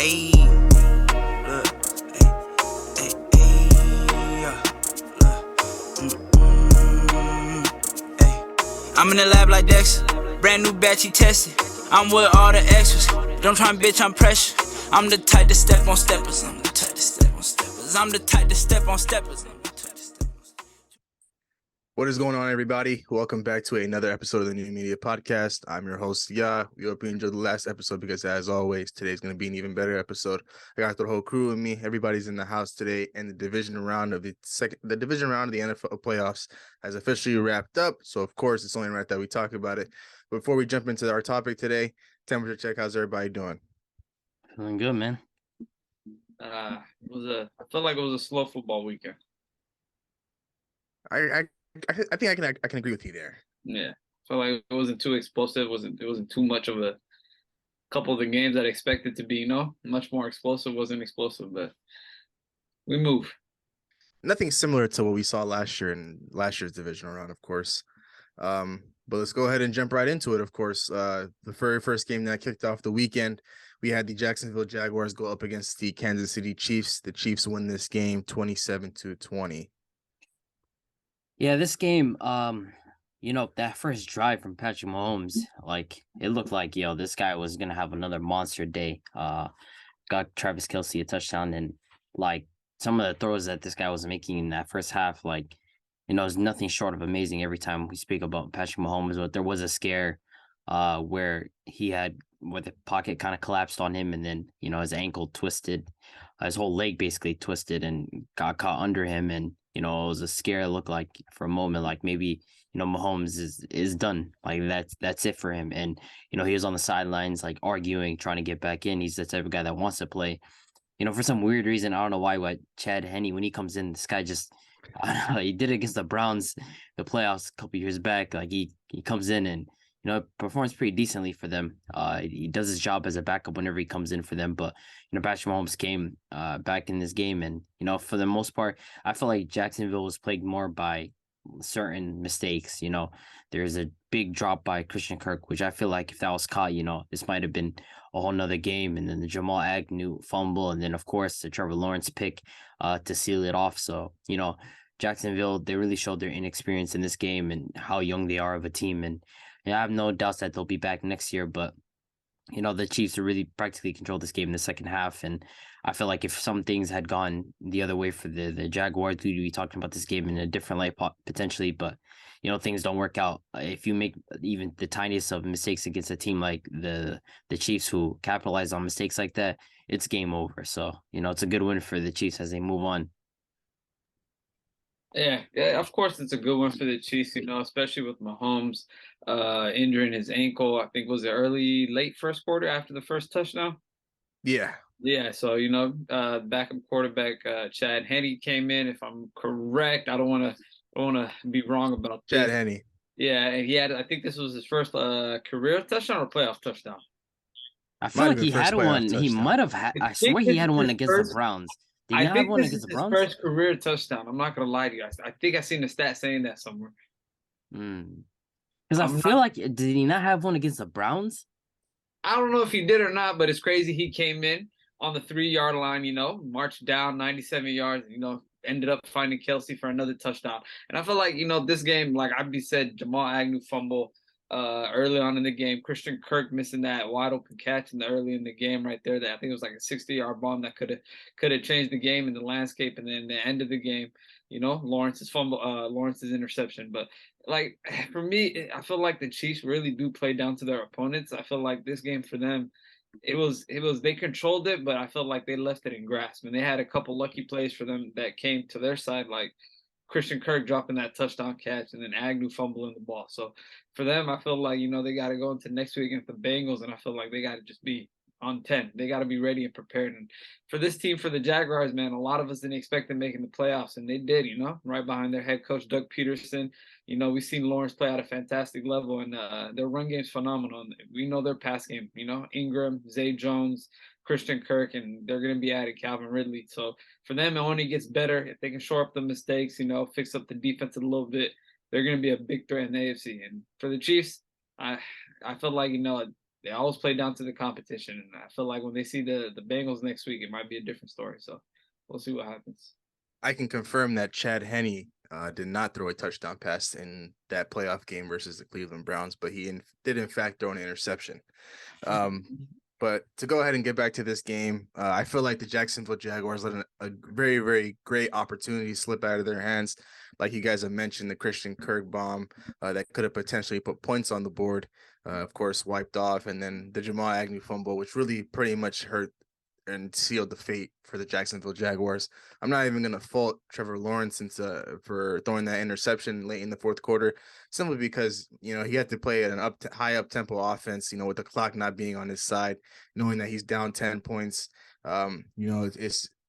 Ayy, look, yeah, ayy. I'm in the lab like Dexter, brand new batch he tested. I'm with all the extras, don't try and bitch, I'm pressure. I'm the type to step on steppers, I'm the type to step on steppers, I'm the type to step on steppers. What is going on, everybody? Welcome back to another episode of the New Media Podcast. I'm your host, Ya. We hope you enjoyed the last episode because, as always, today's going to be an even better episode. I got the whole crew with me. Everybody's in the house today, and the division round of the NFL playoffs has officially wrapped up. So, of course, it's only right that we talk about it. Before we jump into our topic today, temperature check. How's everybody doing? Feeling good, man. I felt like it was a slow football weekend. I think I can agree with you there. Yeah, I felt like it wasn't too explosive. It wasn't too much of a couple of the games that I expected to be. Much more explosive. Wasn't explosive, but we move. Nothing similar to what we saw last year in last year's divisional round, of course. But let's go ahead and jump right into it. Of course, the very first game that kicked off the weekend, we had the Jacksonville Jaguars go up against the Kansas City Chiefs. The Chiefs win this game 27-20. Yeah, this game, that first drive from Patrick Mahomes, it looked like, this guy was gonna have another monster day. Got Travis Kelce a touchdown, and some of the throws that this guy was making in that first half, it's nothing short of amazing every time we speak about Patrick Mahomes. But there was a scare where the pocket kind of collapsed on him, and then his ankle twisted, his whole leg basically twisted and got caught under him, and it was a scare. It looked like for a moment like maybe Mahomes is done, that's it for him. And he was on the sidelines arguing, trying to get back in. He's the type of guy that wants to play. For some weird reason, I don't know why Chad Henne, when he comes in, this guy just, I don't know, he did it against the Browns, the playoffs a couple years back. He comes in and performs pretty decently for them. He does his job as a backup whenever he comes in for them. But Patrick Mahomes came back in this game, and for the most part, I feel like Jacksonville was plagued more by certain mistakes. There's a big drop by Christian Kirk, which I feel like if that was caught, this might have been a whole nother game. And then the Jamal Agnew fumble, and then of course the Trevor Lawrence pick to seal it off. So Jacksonville, they really showed their inexperience in this game and how young they are of a team. And I have no doubts that they'll be back next year, but the Chiefs are really practically controlled this game in the second half. And I feel like if some things had gone the other way for the Jaguars, we'd be talking about this game in a different light potentially, but things don't work out. If you make even the tiniest of mistakes against a team like the Chiefs, who capitalize on mistakes like that, it's game over. So, it's a good win for the Chiefs as they move on. Yeah, of course it's a good one for the Chiefs, especially with Mahomes injuring his ankle. I think was it late first quarter after the first touchdown? Yeah. Yeah, so backup quarterback Chad Henne came in, if I'm correct. I don't want to be wrong about Chad this. Henne. Yeah, and I think this was his first career touchdown or playoff touchdown. I feel like he had one. He might have had. I swear he had one against the Browns. Did he have one against the Browns? First career touchdown. I'm not gonna lie to you guys. I think I seen the stat saying that somewhere. Because I feel like, did he not have one against the Browns? I don't know if he did or not, but it's crazy. He came in on the 3-yard line, marched down 97 yards, ended up finding Kelce for another touchdown. And I feel like, this game, like Abdi said, Jamal Agnew fumble early on in the game, Christian Kirk missing that wide open catch early in the game right there. That I think it was like a 60-yard bomb that could have changed the game and the landscape. And then the end of the game, Lawrence's fumble, Lawrence's interception. But for me, I feel like the Chiefs really do play down to their opponents. I feel like this game for them, it was they controlled it, but I felt like they left it in grasp. And they had a couple lucky plays for them that came to their side, like Christian Kirk dropping that touchdown catch and then Agnew fumbling the ball. So for them, I feel like, they got to go into next week against the Bengals, and I feel like they got to just be on 10. They got to be ready and prepared. And for this team, for the Jaguars, man, a lot of us didn't expect them making the playoffs, and they did, right behind their head coach, Doug Peterson. We've seen Lawrence play at a fantastic level, and their run game's phenomenal. We know their pass game, Ingram, Zay Jones, Christian Kirk, and they're going to be adding Calvin Ridley. So for them, it only gets better if they can shore up the mistakes, fix up the defense a little bit. They're going to be a big threat in the AFC. And for the Chiefs, I feel like, they always play down to the competition. And I feel like when they see the Bengals next week, it might be a different story. So we'll see what happens. I can confirm that Chad Henne did not throw a touchdown pass in that playoff game versus the Cleveland Browns, but he did in fact throw an interception. But to go ahead and get back to this game, I feel like the Jacksonville Jaguars let a very, very great opportunity slip out of their hands. Like you guys have mentioned, the Christian Kirk bomb that could have potentially put points on the board, of course, wiped off. And then the Jamal Agnew fumble, which really pretty much hurt and sealed the fate for the Jacksonville Jaguars. I'm not even going to fault Trevor Lawrence for throwing that interception late in the fourth quarter, simply because, you know, he had to play at an high up tempo offense, you know, with the clock not being on his side, knowing that he's down 10 points. You know,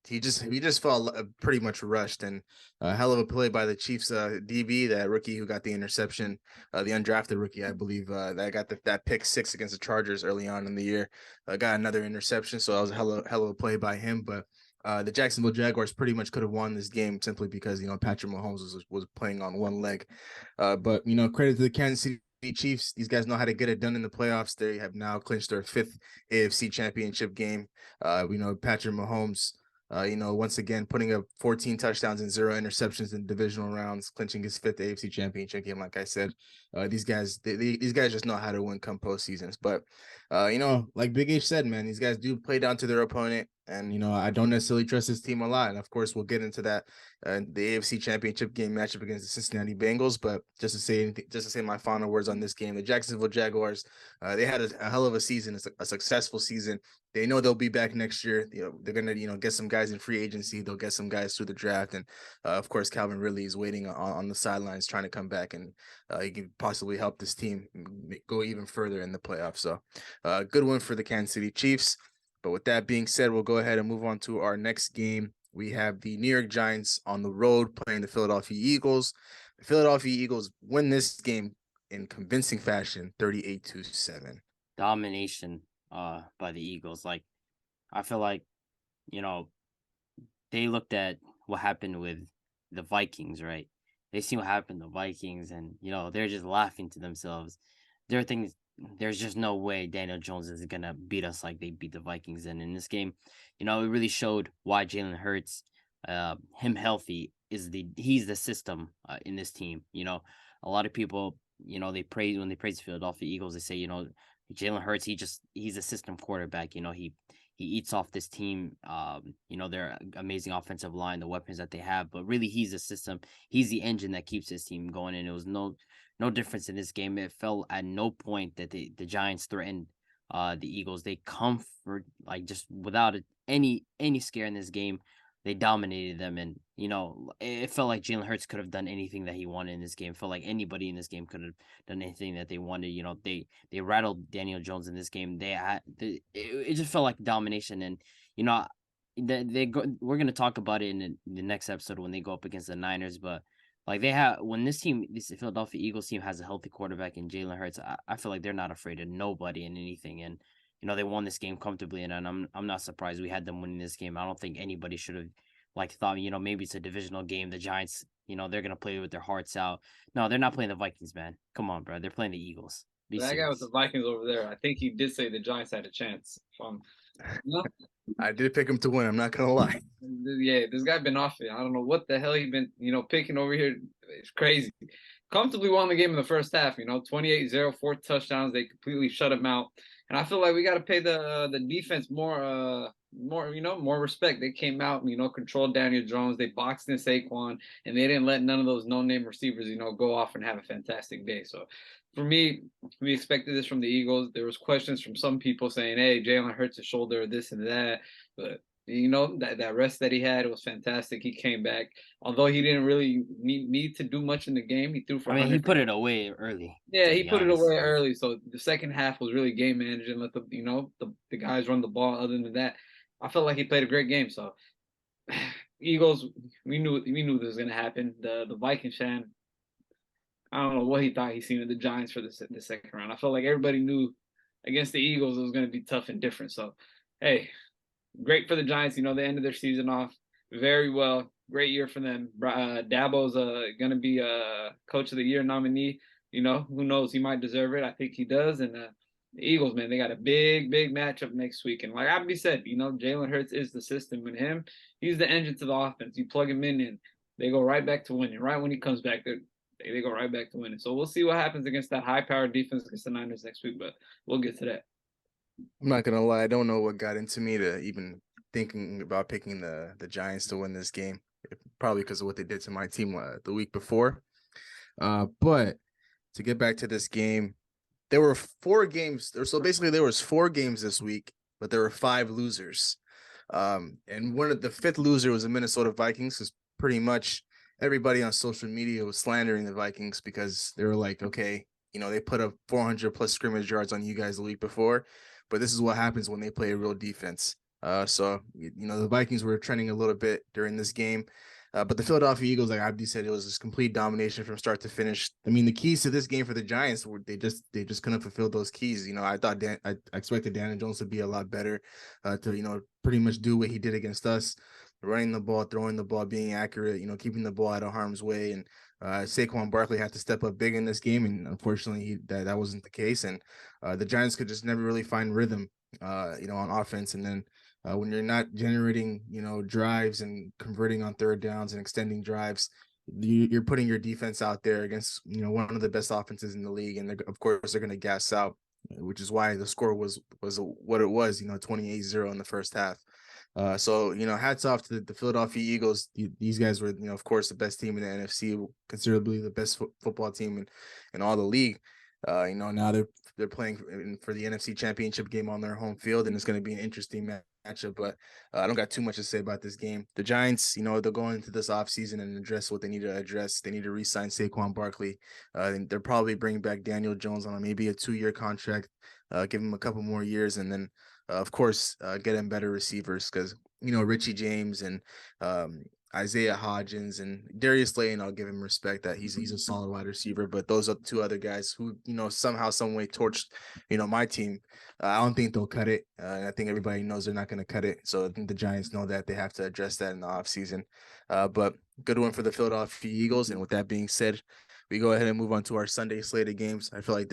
he just felt pretty much rushed, and a hell of a play by the Chiefs DB, that rookie who got the interception, the undrafted rookie, I believe, that got that pick 6 against the Chargers early on in the year, got another interception. So that was a hell of a play by him. But the Jacksonville Jaguars pretty much could have won this game simply because, you know, Patrick Mahomes was playing on one leg. But, you know, credit to the Kansas City Chiefs. These guys know how to get it done in the playoffs. They have now clinched their 5th AFC championship game. We know Patrick Mahomes, you know, once again, putting up 14 touchdowns and 0 interceptions in divisional rounds, clinching his 5th AFC championship game. Like I said, these guys just know how to win come postseasons. But, you know, like Big H said, man, these guys do play down to their opponent. And, you know, I don't necessarily trust this team a lot. And, of course, we'll get into that the AFC championship game matchup against the Cincinnati Bengals. But just to say my final words on this game, the Jacksonville Jaguars, they had a hell of a season, a successful season. They know they'll be back next year. You know, they're going to, you know, get some guys in free agency. They'll get some guys through the draft. And, of course, Calvin Ridley is waiting on the sidelines trying to come back, and he can possibly help this team go even further in the playoffs. So good one for the Kansas City Chiefs. But with that being said, we'll go ahead and move on to our next game. We have the New York Giants on the road playing the Philadelphia Eagles. The Philadelphia Eagles win this game in convincing fashion, 38-7. Domination by the Eagles. Like, I feel like, you know, they looked at what happened with the Vikings, right? They see what happened to the Vikings, and, you know, they're just laughing to themselves. They're thinking, there's just no way Daniel Jones is going to beat us like they beat the Vikings. And in this game, you know, it really showed why Jalen Hurts, him healthy, he's the system in this team. You know, a lot of people, you know, when they praise the Philadelphia Eagles, they say, you know, Jalen Hurts, he's a system quarterback. You know, he eats off this team. You know, their amazing offensive line, the weapons that they have, but really he's a system. He's the engine that keeps this team going. And it was no difference in this game. It felt at no point that the Giants threatened the Eagles. They comfort, like, just without any scare in this game. They dominated them, and, you know, it felt like Jalen Hurts could have done anything that he wanted in this game. It felt like anybody in this game could have done anything that they wanted. You know, they rattled Daniel Jones in this game. It just felt like domination, and, you know, we're gonna talk about it in the next episode when they go up against the Niners, but. Like, when this Philadelphia Eagles team has a healthy quarterback in Jalen Hurts, I feel like they're not afraid of nobody and anything. And, you know, they won this game comfortably, and I'm not surprised we had them winning this game. I don't think anybody should have, like, thought, you know, maybe it's a divisional game. The Giants, you know, they're gonna play with their hearts out. No, they're not playing the Vikings, man. Come on, bro. They're playing the Eagles. Be That serious. guy with the Vikings over there, I think he did say the Giants had a chance. I did pick him to win. I'm not going to lie. Yeah, this guy been off it. I don't know what the hell he been, you know, picking over here. It's crazy. Comfortably won the game in the first half, you know, 28-0, 4 touchdowns. They completely shut him out. And I feel like we got to pay the defense more, you know, more respect. They came out and, you know, controlled Daniel Jones. They boxed in Saquon, and they didn't let none of those no-name receivers, you know, go off and have a fantastic day. So for me, we expected this from the Eagles. There was questions from some people saying, hey, Jalen Hurts his shoulder, this and that. But, you know, that rest that he had, it was fantastic. He came back. Although he didn't really need to do much in the game, he threw for. I mean, he put it away early. Yeah, he put it away early. So the second half was really game managing. Let the guys run the ball. Other than that, I felt like he played a great game. So Eagles, we knew this was gonna happen. The Vikings fan, I don't know what he thought he seen in the Giants for the second round. I felt like everybody knew against the Eagles it was gonna be tough and different. So hey, great for the Giants. You know, they ended their season off very well. Great year for them. Dabo's going to be a Coach of the Year nominee. You know, who knows? He might deserve it. I think he does. And The Eagles, man, they got a big matchup next week. And like Abby said, you know, Jalen Hurts is the system. And him, he's the engine to the offense. You plug him in and they go right back to winning. Right when he comes back, they go right back to winning. So we'll see what happens against that high-powered defense against the Niners next week, but we'll get to that. I'm not gonna lie, I don't know what got into me to even thinking about picking the Giants to win this game. Probably because of what they did to my team the week before. But to get back to this game, there were 4 games. So basically, there was 4 games this week, but there were 5 losers. And one of the 5th loser was the Minnesota Vikings, because pretty much everybody on social media was slandering the Vikings because they were like, okay, you know, they put up 400 plus scrimmage yards on you guys the week before, but this is what happens when they play a real defense. So you know, the Vikings were trending a little bit during this game. But the Philadelphia Eagles, like Abdi said, it was this complete domination from start to finish. I mean, the keys to this game for the Giants were they just couldn't fulfill those keys. You know, I thought I expected Daniel Jones to be a lot better, to, you know, pretty much do what he did against us, running the ball, throwing the ball, being accurate, you know, keeping the ball out of harm's way. And Saquon Barkley had to step up big in this game, and unfortunately, that wasn't the case. And the Giants could just never really find rhythm, you know, on offense. And then when you're not generating, you know, drives and converting on third downs and extending drives, you're putting your defense out there against, you know, one of the best offenses in the league. And of course, they're going to gas out, which is why the score was what it was, you know, 28-0 in the first half. So, you know, hats off to the Philadelphia Eagles. These guys were, you know, of course, the best team in the NFC, considerably the best football team in all the league. You know, now they're playing for the NFC Championship game on their home field, and it's going to be an interesting matchup. But I don't got too much to say about this game. The Giants, you know, they'll go into this offseason and address what they need to address. They need to re-sign Saquon Barkley. And they're probably bringing back Daniel Jones on maybe a 2-year contract, give him a couple more years, and then, of course, get him better receivers because, you know, Richie James and Isaiah Hodgins and Darius Slayton, I'll give him respect that he's a solid wide receiver, but those are 2 other guys who, you know, somehow, some way torched, you know, my team. I don't think they'll cut it. And I think everybody knows they're not going to cut it. So I think the Giants know that they have to address that in the offseason. But good one for the Philadelphia Eagles. And with that being said, we go ahead and move on to our Sunday slate of games. I feel like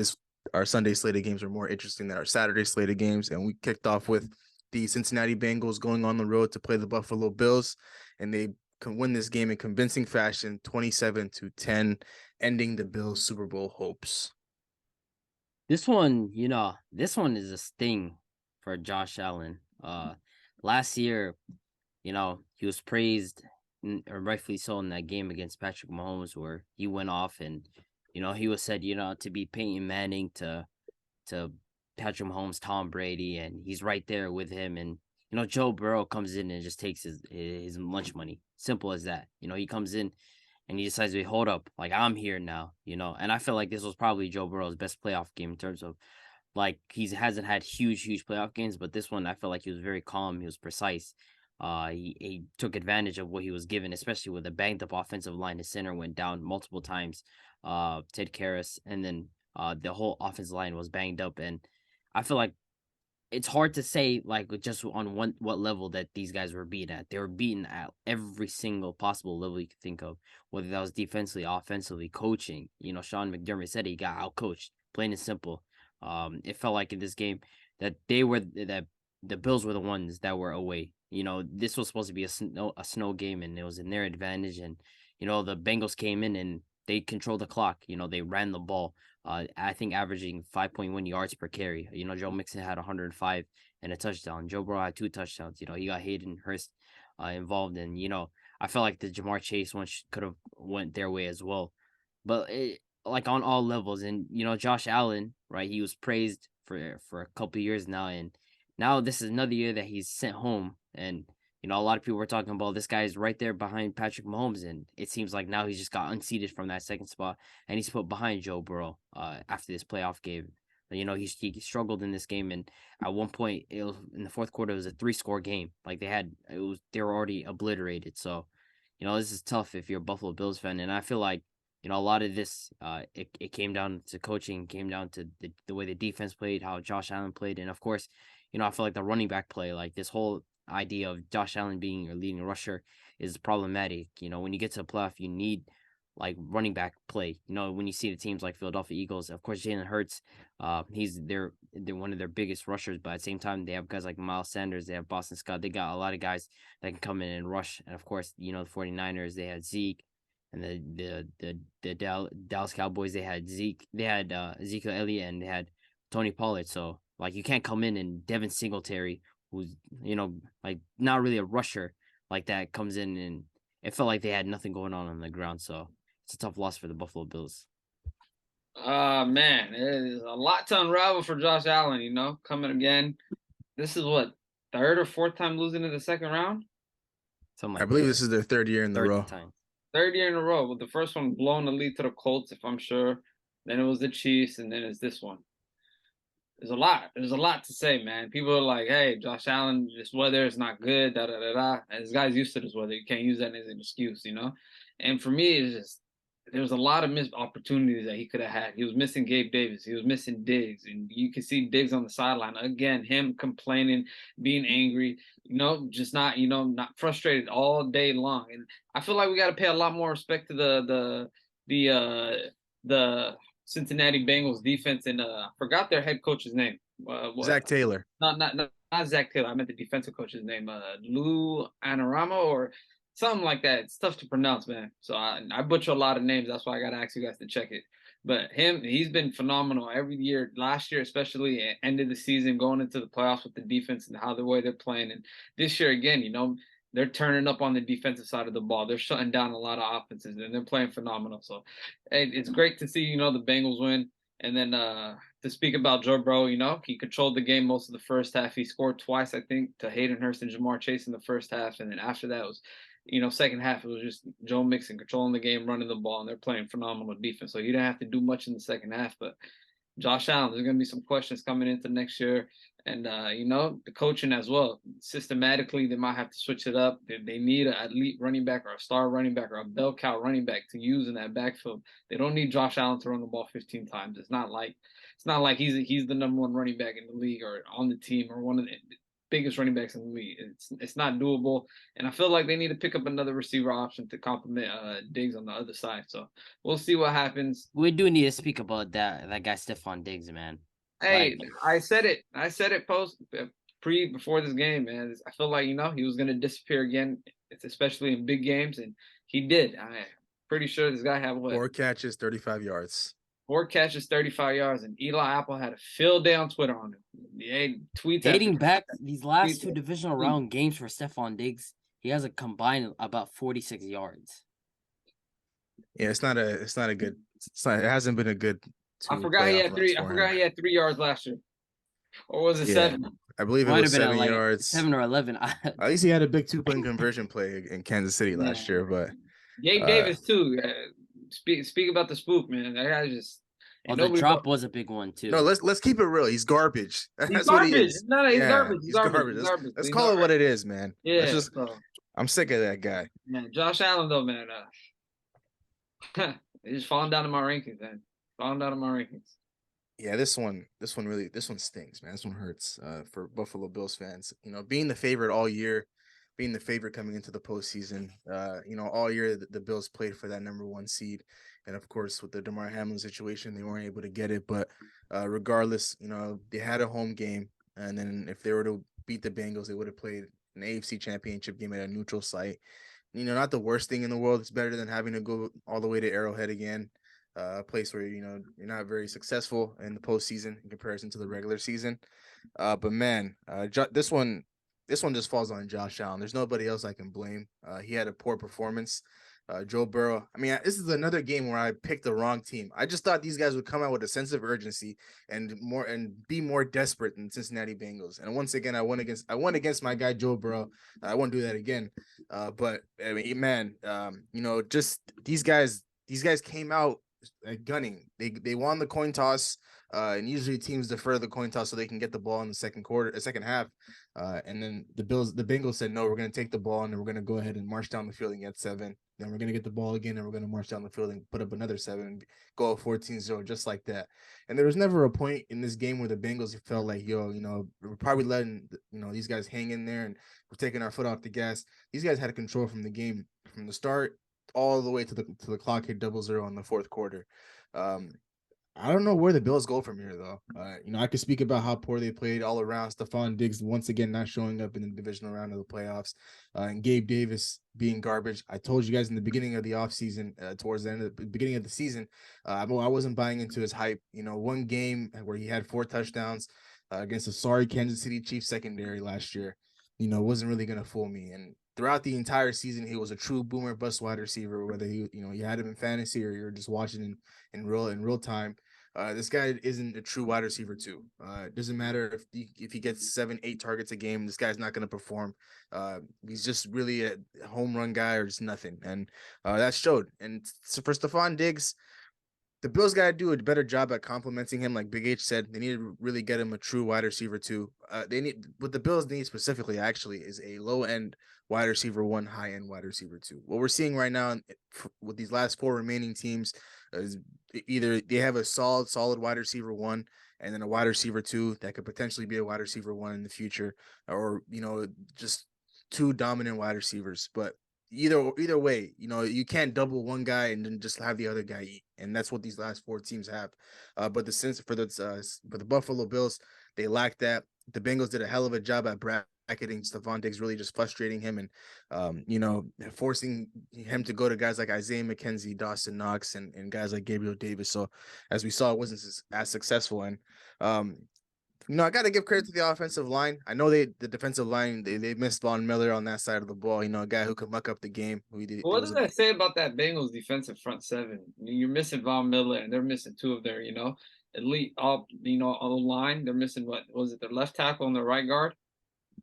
our Sunday slate of games are more interesting than our Saturday slate of games. And we kicked off with the Cincinnati Bengals going on the road to play the Buffalo Bills. And they can win this game in convincing fashion, 27-10, ending the Bills' Super Bowl hopes. This one, you know, this one is a sting for Josh Allen. Last year, you know, he was praised, or rightfully so, in that game against Patrick Mahomes, where he went off and, you know, he was said, you know, to be Peyton Manning to Patrick Mahomes, Tom Brady, and he's right there with him. And, you know, Joe Burrow comes in and just takes his lunch money. Simple as that. You know, he comes in and he decides to hold up, like, I'm here now, you know. And I feel like this was probably Joe Burrow's best playoff game in terms of, like, he hasn't had huge playoff games, but this one I felt like he was very calm, he was precise. He took advantage of what he was given, especially with a banged up offensive line. His center went down multiple times, Ted Karras, and then the whole offensive line was banged up. And I feel like it's hard to say, like, just on what level that these guys were beaten at. They were beaten at every single possible level you could think of, whether that was defensively, offensively, coaching. You know, Sean McDermott said he got outcoached, plain and simple. It felt like in this game that the Bills were the ones that were away. You know, this was supposed to be a snow game, and it was in their advantage. And, you know, the Bengals came in and they controlled the clock. You know, they ran the ball. I think averaging 5.1 yards per carry. You know, Joe Mixon had 105 and a touchdown. Joe Burrow had 2 touchdowns. You know, he got Hayden Hurst involved. And, you know, I felt like the Jamar Chase one could have went their way as well. But, like, on all levels. And, you know, Josh Allen, right, he was praised for a couple of years now. And now this is another year that he's sent home. And, you know, a lot of people were talking about this guy is right there behind Patrick Mahomes, and it seems like now he's just got unseated from that second spot, and he's put behind Joe Burrow after this playoff game. You know, he struggled in this game, and at one point, in the fourth quarter, it was a 3-score game. Like, they were already obliterated. So, you know, this is tough if you're a Buffalo Bills fan, and I feel like, you know, a lot of this, it came down to coaching, came down to the way the defense played, how Josh Allen played, and of course, you know, I feel like the running back play, like this whole idea of Josh Allen being your leading rusher is problematic. You know, when you get to the playoff, you need like running back play. You know, when you see the teams like Philadelphia Eagles, of course Jalen Hurts, they're one of their biggest rushers, but at the same time they have guys like Miles Sanders, they have Boston Scott, they got a lot of guys that can come in and rush. And of course, you know, the 49ers, they had Zeke, and the Dallas Cowboys, they had Ezekiel Elliott, and they had Tony Pollard. So like you can't come in and Devin Singletary, who's, you know, like not really a rusher like that, comes in, and it felt like they had nothing going on the ground. So it's a tough loss for the Buffalo Bills. Man, it is a lot to unravel for Josh Allen, you know, coming again. This is what, third or fourth time losing in the second round? Something I like believe that. this is their third year in the row. Time. Third year in a row. With the first one blowing the lead to the Colts, if I'm sure. Then it was the Chiefs, and then it's this one. There's a lot. There's a lot to say, man. People are like, hey, Josh Allen, this weather is not good, da da da da. And this guy's used to this weather. You can't use that as an excuse, you know? And for me, it's just there was a lot of missed opportunities that he could have had. He was missing Gabe Davis. He was missing Diggs. And you can see Diggs on the sideline. Again, him complaining, being angry, you know, just not, you know, not frustrated all day long. And I feel like we got to pay a lot more respect to the Cincinnati Bengals defense, and I forgot their head coach's name. Zach Taylor. Not Zach Taylor. I meant the defensive coach's name. Lou Anarama or something like that. It's tough to pronounce, man. So I butcher a lot of names. That's why I got to ask you guys to check it. But he's been phenomenal every year. Last year, especially, ended the season, going into the playoffs with the defense and the way they're playing. And this year, again, you know, they're turning up on the defensive side of the ball. They're shutting down a lot of offenses, and they're playing phenomenal. So it's great to see, you know, the Bengals win. And then to speak about Joe Burrow, you know, he controlled the game most of the first half. He scored twice, I think, to Hayden Hurst and Jamar Chase in the first half. And then after that was, you know, second half, it was just Joe Mixon controlling the game, running the ball, and they're playing phenomenal defense. So you didn't have to do much in the second half. But Josh Allen, there's going to be some questions coming into next year. And, you know, the coaching as well. Systematically, they might have to switch it up. They need an elite running back or a star running back or a bell cow running back to use in that backfield. They don't need Josh Allen to run the ball 15 times. It's not like he's the number one running back in the league or on the team or one of the biggest running backs in the league. It's not doable. And I feel like they need to pick up another receiver option to complement Diggs on the other side. So we'll see what happens. We do need to speak about that guy Stephon Diggs, man. Hey, like, I said it before this game, man. I feel like, you know, he was gonna disappear again, especially in big games, and he did. I'm pretty sure this guy had what? 4 catches, 35 yards. 4 catches, 35 yards, and Eli Apple had a field day on Twitter on him. Yeah, tweets dating back these last two divisional round games for Stephon Diggs, he has a combined about 46 yards. Yeah, it hasn't been a good. I forgot he had 3 yards last year, or was it 7? I believe it was 7 yards, 7 or 11. At least he had a big 2-point conversion play in Kansas City last year. But Gabe Davis too. Speak about the spook, man. That guy just. The drop was a big one too. No, let's keep it real. He's garbage. That's what he is. No, he's garbage. He's garbage. Let's call it what it is, man. Yeah. I'm sick of that guy. Man, Josh Allen though, man. He's falling down in my rankings, man. Yeah, this one stings, man. This one hurts for Buffalo Bills fans. You know, being the favorite all year, being the favorite coming into the postseason. You know, all year the Bills played for that number 1 seed. And of course, with the Damar Hamlin situation, they weren't able to get it. But regardless, you know, they had a home game. And then if they were to beat the Bengals, they would have played an AFC championship game at a neutral site. You know, not the worst thing in the world. It's better than having to go all the way to Arrowhead again, a place where, you know, you're not very successful in the postseason in comparison to the regular season. But man, this one just falls on Josh Allen. There's nobody else I can blame. He had a poor performance. Joe Burrow. I mean, this is another game where I picked the wrong team. I just thought these guys would come out with a sense of urgency and be more desperate than Cincinnati Bengals. And once again, I went against my guy Joe Burrow. I won't do that again. But I mean, man, you know, just these guys came out gunning. They won the coin toss. And usually teams defer the coin toss so they can get the ball in the second half. And then the Bengals said, no, we're going to take the ball and then we're going to go ahead and march down the field and get 7. Then we're going to get the ball again and we're going to march down the field and put up another 7 and go 14-0 just like that. And there was never a point in this game where the Bengals felt like, yo, you know, we're probably letting, you know, these guys hang in there and we're taking our foot off the gas. These guys had control from the game from the start all the way to the clock hit 0-0 in the fourth quarter. I don't know where the Bills go from here, though. I could speak about how poor they played all around. Stephon Diggs once again not showing up in the divisional round of the playoffs, and Gabe Davis being garbage. I told you guys in the beginning of the offseason, towards the end of the beginning of the season, I wasn't buying into his hype. One game where he had 4 touchdowns against a sorry Kansas City Chiefs secondary last year, wasn't really going to fool me. And throughout the entire season, he was a true boomer bust wide receiver, whether you had him in fantasy or you're just watching in real time. This guy isn't a true wide receiver too. It doesn't matter if he gets 7-8 targets a game. This guy's not going to perform. He's just really a home run guy or just nothing, and that showed. And so for Stephon Diggs, the Bills got to do a better job at complimenting him. Like Big H said, they need to really get him a true wide receiver too. They need what the Bills need specifically actually is a low end wide receiver 1, high end wide receiver 2. What we're seeing right now with these last 4 remaining teams is either they have a solid wide receiver 1 and then a wide receiver 2 that could potentially be a wide receiver 1 in the future, or just 2 dominant wide receivers. But either way, you can't double one guy and then just have the other guy eat, and that's what these last 4 teams have. But for the Buffalo Bills, they lack that. The Bengals did a hell of a job at bracketing Stephon Diggs, really just frustrating him and forcing him to go to guys like Isaiah McKenzie, Dawson Knox, and guys like Gabriel Davis. So as we saw, it wasn't as successful. And I got to give credit to the offensive line. I know the defensive line, they missed Von Miller on that side of the ball, a guy who could muck up the game. What does that say about that Bengals defensive front 7? You're missing Von Miller, and they're missing 2 of their, elite on the line. They're missing, what was it, their left tackle and their right guard?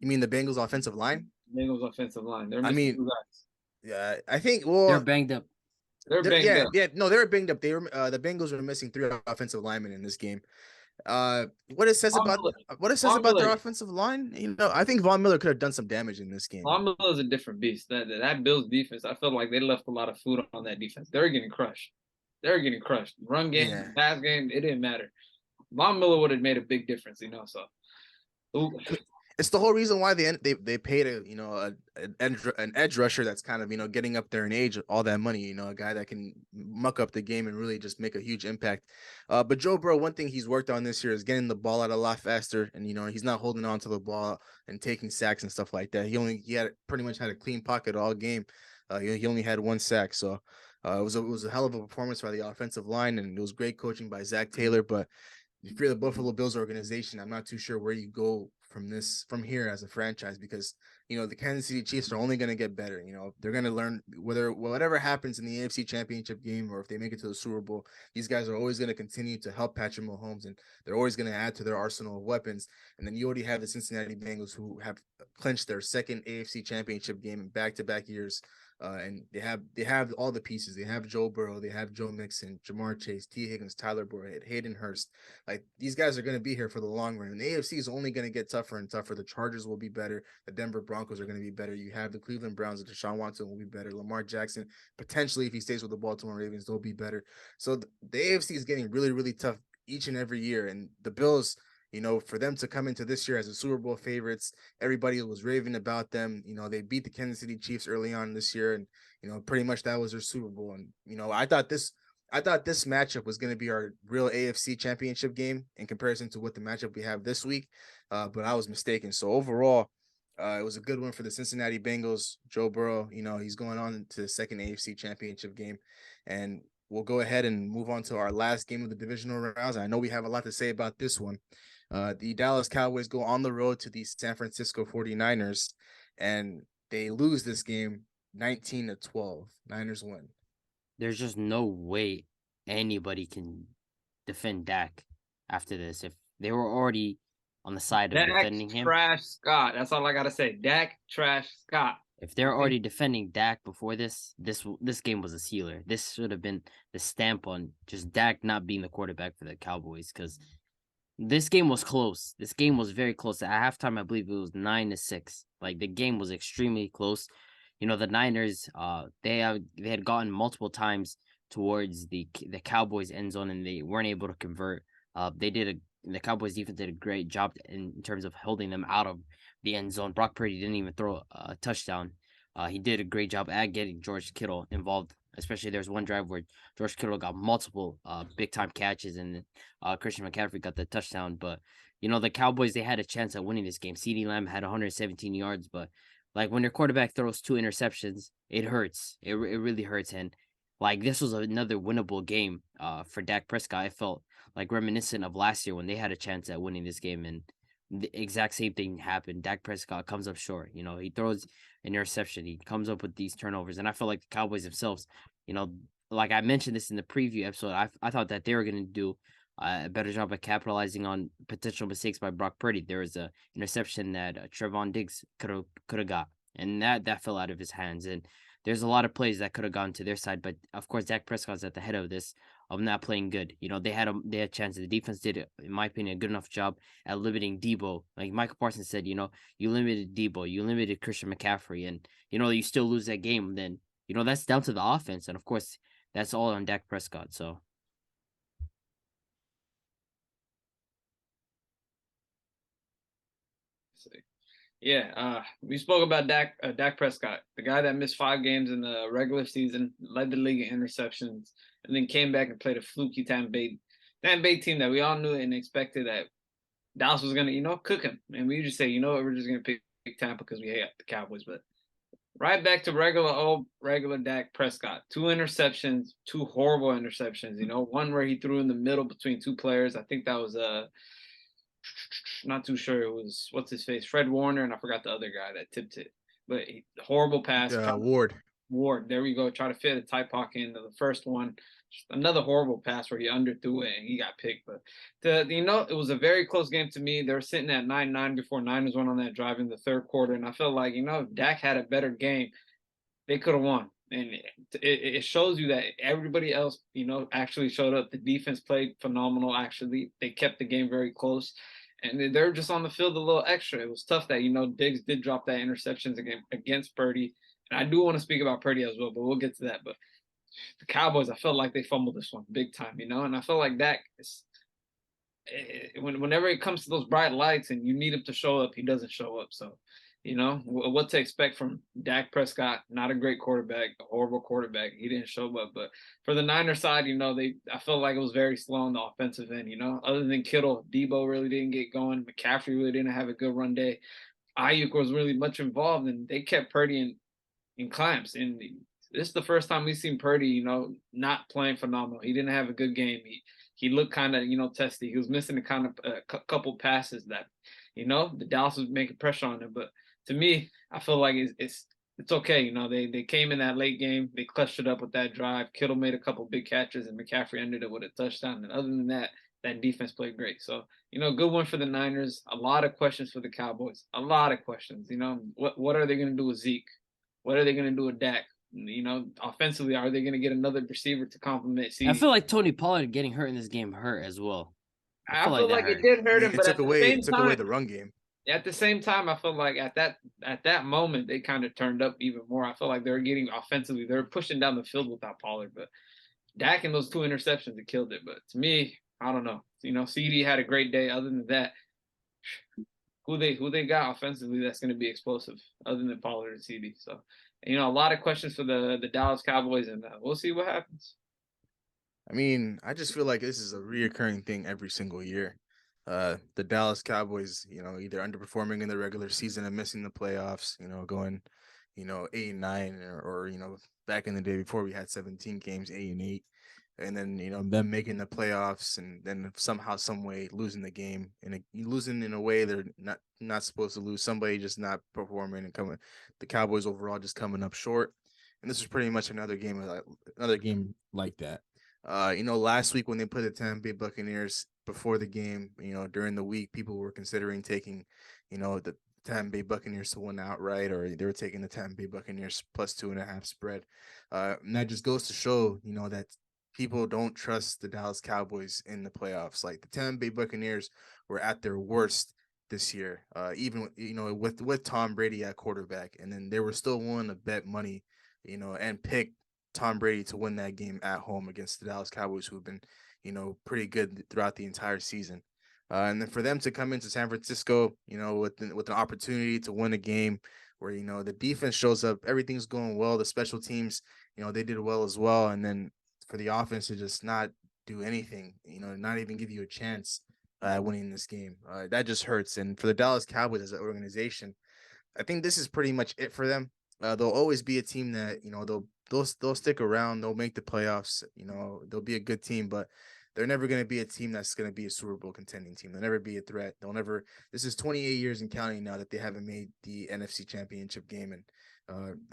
You mean the Bengals offensive line? Bengals offensive line. They're missing 2 guys. Yeah, I think, they're banged up. They're banged up. Yeah, no, they were banged up. The Bengals were missing 3 offensive linemen in this game. What it says about their offensive line, I think Von Miller could have done some damage in this game. Von Miller is a different beast. That Bills defense, I feel like they left a lot of food on that defense. They're getting crushed. Run game, pass game, it didn't matter. Von Miller would have made a big difference, So it's the whole reason why they paid an edge rusher that's kind of getting up there in age, all that money, a guy that can muck up the game and really just make a huge impact. But Joe Burrow, one thing he's worked on this year is getting the ball out a lot faster, and he's not holding on to the ball and taking sacks and stuff like that. He had pretty much had a clean pocket all game. He only had 1 sack, so it was a hell of a performance by the offensive line, and it was great coaching by Zach Taylor. But if you're the Buffalo Bills organization, I'm not too sure where you go from here as a franchise, because the Kansas City Chiefs are only going to get better. They're going to learn whatever happens in the AFC Championship game, or if they make it to the Super Bowl, these guys are always going to continue to help Patrick Mahomes, and they're always going to add to their arsenal of weapons. And then you already have the Cincinnati Bengals, who have clinched their second AFC Championship game in back-to-back years. And they have all the pieces. They have Joe Burrow, they have Joe Mixon, Jamar Chase, T. Higgins, Tyler Boyd, Hayden Hurst. Like, these guys are going to be here for the long run. And the AFC is only going to get tougher and tougher. The Chargers will be better. The Denver Broncos are going to be better. You have the Cleveland Browns, and Deshaun Watson will be better. Lamar Jackson, potentially, if he stays with the Baltimore Ravens, they'll be better. So the AFC is getting really, really tough each and every year. And the Bills, for them to come into this year as a Super Bowl favorites, everybody was raving about them. They beat the Kansas City Chiefs early on this year, and pretty much that was their Super Bowl. And I thought this matchup was going to be our real AFC Championship game in comparison to what the matchup we have this week, but I was mistaken. So overall, it was a good one for the Cincinnati Bengals. Joe Burrow, he's going on to the second AFC Championship game, and we'll go ahead and move on to our last game of the divisional rounds. I know we have a lot to say about this one. The Dallas Cowboys go on the road to the San Francisco 49ers, and they lose this game 19-12. Niners win. There's just no way anybody can defend Dak after this. If they were already on the side of defending him. Trash Scott. That's all I got to say. Dak trash Scott. If they're already defending Dak before this game was a sealer. This should have been the stamp on just Dak not being the quarterback for the Cowboys, because this game was close. This game was very close. At halftime, I believe it was 9-6. Like, the game was extremely close. The Niners, they had gotten multiple times towards the Cowboys end zone, and they weren't able to convert. The Cowboys defense did a great job in terms of holding them out of the end zone. Brock Purdy didn't even throw a touchdown. He did a great job at getting George Kittle involved. Especially there's one drive where George Kittle got multiple big time catches, and Christian McCaffrey got the touchdown. But the Cowboys, they had a chance at winning this game. CeeDee Lamb had 117 yards, but like when your quarterback throws 2 interceptions, it hurts. It really hurts. And like this was another winnable game for Dak Prescott. I felt like reminiscent of last year when they had a chance at winning this game, and the exact same thing happened. Dak Prescott comes up short. He throws an interception. He comes up with these turnovers, and I feel like the Cowboys themselves, you know, like I mentioned this in the preview episode, I thought that they were going to do a better job at capitalizing on potential mistakes by Brock Purdy. There was a interception that Trevon Diggs could have got, and that fell out of his hands. And there's a lot of plays that could have gone to their side, but of course Dak Prescott's at the head of this of not playing good. They had chances. The defense did, in my opinion, a good enough job at limiting Debo. Like Michael Parsons said, you limited Debo, you limited Christian McCaffrey, and you still lose that game. Then that's down to the offense, and of course that's all on Dak Prescott. So. Yeah, we spoke about Dak Prescott, the guy that missed 5 games in the regular season, led the league in interceptions, and then came back and played a fluky Tampa Bay team that we all knew and expected that Dallas was gonna, cook him. And we just say, we're just gonna pick Tampa because we hate the Cowboys. But right back to regular Dak Prescott. 2 interceptions, 2 horrible interceptions. One where he threw in the middle between 2 players. I think that was not too sure. It was what's his face, Fred Warner, and I forgot the other guy that tipped it. But horrible pass. Ward. There we go. Try to fit a tight pocket into the first one. Just another horrible pass where he underthrew it and he got picked. But it was a very close game to me. They were sitting at 9-9 before Niners went on that drive in the third quarter, and I felt like if Dak had a better game, they could have won. And it shows you that everybody else, actually showed up. The defense played phenomenal. Actually, they kept the game very close, and they're just on the field a little extra. It was tough that Diggs did drop that interceptions against Purdy, and I do want to speak about Purdy as well, but we'll get to that. But the Cowboys, I felt like they fumbled this one big time, and I feel like Dak is. Whenever it comes to those bright lights and you need him to show up, he doesn't show up. So. What to expect from Dak Prescott, not a great quarterback, a horrible quarterback. He didn't show up. But for the Niners side, I felt like it was very slow on the offensive end, other than Kittle, Debo really didn't get going. McCaffrey really didn't have a good run day. Ayuk was really much involved, and they kept Purdy in clamps. And this is the first time we've seen Purdy, not playing phenomenal. He didn't have a good game. He looked kind of, testy. He was missing a kind of a couple passes that, the Dallas was making pressure on him. But to me, I feel like it's okay. They came in that late game. They clutched it up with that drive. Kittle made a couple big catches, and McCaffrey ended it with a touchdown. And other than that, that defense played great. So, good one for the Niners. A lot of questions for the Cowboys. A lot of questions. What are they going to do with Zeke? What are they going to do with Dak? Offensively, are they going to get another receiver to complement CeeDee? I feel like Tony Pollard getting hurt in this game hurt as well. I feel like it did hurt him, but it took away the run game. At the same time, I feel like at that moment they kind of turned up even more. I feel like they were getting offensively, they were pushing down the field without Pollard. But Dak and those 2 interceptions, it killed it. But to me, I don't know. CeeDee had a great day. Other than that, who they got offensively that's going to be explosive other than Pollard and CeeDee. So, a lot of questions for the Dallas Cowboys, and we'll see what happens. I mean, I just feel like this is a reoccurring thing every single year. The Dallas Cowboys, either underperforming in the regular season and missing the playoffs, going, 8-9 or back in the day before we had 17 games, 8-8, and then, them making the playoffs and then somehow, some way losing the game and losing in a way they're not supposed to lose. Somebody just not performing and the Cowboys overall just coming up short. And this is pretty much another game like that. Last week when they put the Tampa Bay Buccaneers before the game, during the week, people were considering taking, the Tampa Bay Buccaneers to win outright, or they were taking the Tampa Bay Buccaneers plus 2.5 spread. And that just goes to show, that people don't trust the Dallas Cowboys in the playoffs. Like the Tampa Bay Buccaneers were at their worst this year, even, with Tom Brady at quarterback, and then they were still willing to bet money, and pick Tom Brady to win that game at home against the Dallas Cowboys, who have been, pretty good throughout the entire season. And then for them to come into San Francisco, with an opportunity to win a game where, you know, the defense shows up, everything's going well, the special teams, you know, they did well as well, and then for the offense to just not do anything, you know, not even give you a chance at winning this game, that just hurts. And for the Dallas Cowboys as an organization, I think this is pretty much it for them. They'll always be a team that, you know, they'll stick around, they'll make the playoffs, you know, they'll be a good team, but they're never going to be a team that's going to be a Super Bowl contending team. They'll never be a threat. They'll never. This is 28 years and counting now that they haven't made the NFC Championship game, and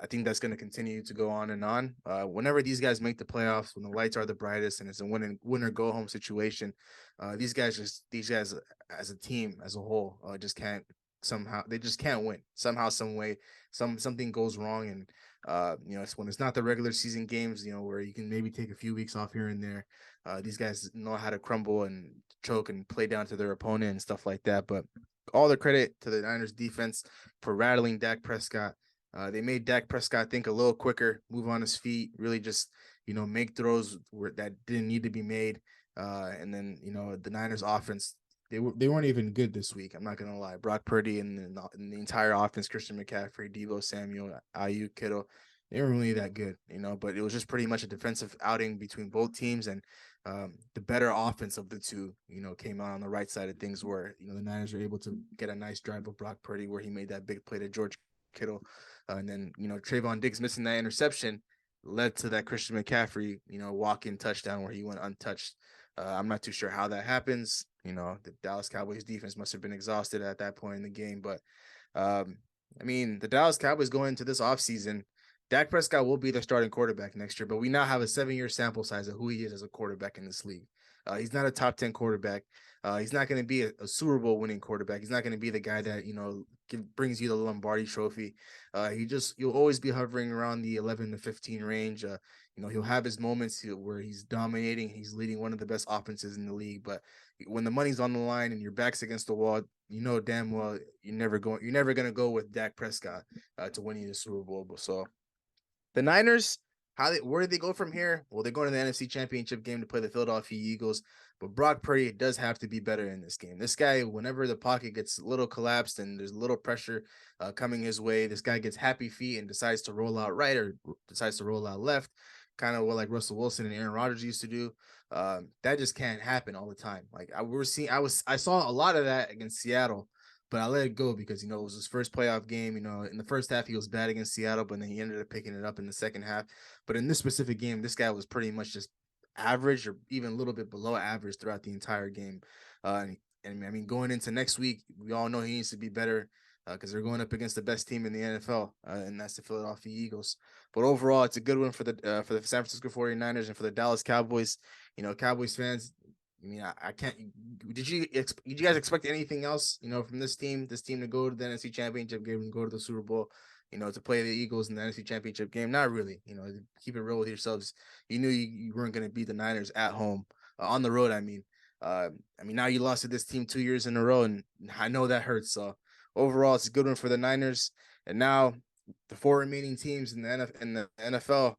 I think that's going to continue to go on and on. Whenever these guys make the playoffs, when the lights are the brightest, and it's a win or go home situation, these guys as a team as a whole just can't somehow they just can't win somehow some way something goes wrong. And you know, it's when it's not the regular season games, you know, where you can maybe take a few weeks off here and there. These guys know how to crumble and choke and play down to their opponent and stuff like that. But all the credit to the Niners defense for rattling Dak Prescott. They made Dak Prescott think a little quicker, move on his feet, really just, you know, make throws that didn't need to be made. And then, you know, the Niners offense, they weren't even good this week. I'm not gonna lie. Brock Purdy and the entire offense, Christian McCaffrey, Deebo Samuel, Ayuk, Kittle, they weren't really that good, you know. But it was just pretty much a defensive outing between both teams, and the better offense of the two, you know, came out on the right side of things. Where, you know, the Niners were able to get a nice drive of Brock Purdy where he made that big play to George Kittle, and then, you know, Trayvon Diggs missing that interception led to that Christian McCaffrey, you know, walk-in touchdown where he went untouched. I'm not too sure how that happens. You know, the Dallas Cowboys defense must have been exhausted at that point in the game. But, I mean, the Dallas Cowboys going into this offseason, Dak Prescott will be their starting quarterback next year, but we now have a 7-year sample size of who he is as a quarterback in this league. He's not a top 10 quarterback. He's not going to be a Super Bowl winning quarterback. He's not going to be the guy that, you know, brings you the Lombardi trophy. You'll always be hovering around the 11 to 15 range. You know, he'll have his moments where he's dominating. He's leading one of the best offenses in the league. But when the money's on the line and your back's against the wall, you know damn well you're never going to go with Dak Prescott to win you the Super Bowl. So the Niners, where do they go from here? Well, they're going to the NFC Championship game to play the Philadelphia Eagles, but Brock Purdy does have to be better in this game. This guy, whenever the pocket gets a little collapsed and there's a little pressure coming his way, this guy gets happy feet and decides to roll out right or decides to roll out left, kind of what like Russell Wilson and Aaron Rodgers used to do. That just can't happen all the time. Like I saw a lot of that against Seattle, but I let it go because, you know, it was his first playoff game. You know, in the first half, he was bad against Seattle, but then he ended up picking it up in the second half. But in this specific game, this guy was pretty much just average or even a little bit below average throughout the entire game. And I mean, going into next week, we all know he needs to be better because they're going up against the best team in the NFL, and that's the Philadelphia Eagles. But overall, it's a good one for the San Francisco 49ers and for the Dallas Cowboys. You know, Cowboys fans, I mean, I can't. Did you guys expect anything else, you know, from this team to go to the NFC Championship game and go to the Super Bowl, you know, to play the Eagles in the NFC Championship game? Not really. You know, keep it real with yourselves. You knew you weren't going to beat the Niners at home, on the road. I mean, now you lost to this team 2 years in a row, and I know that hurts. So overall, it's a good one for the Niners. And now the 4 remaining teams in the NFL,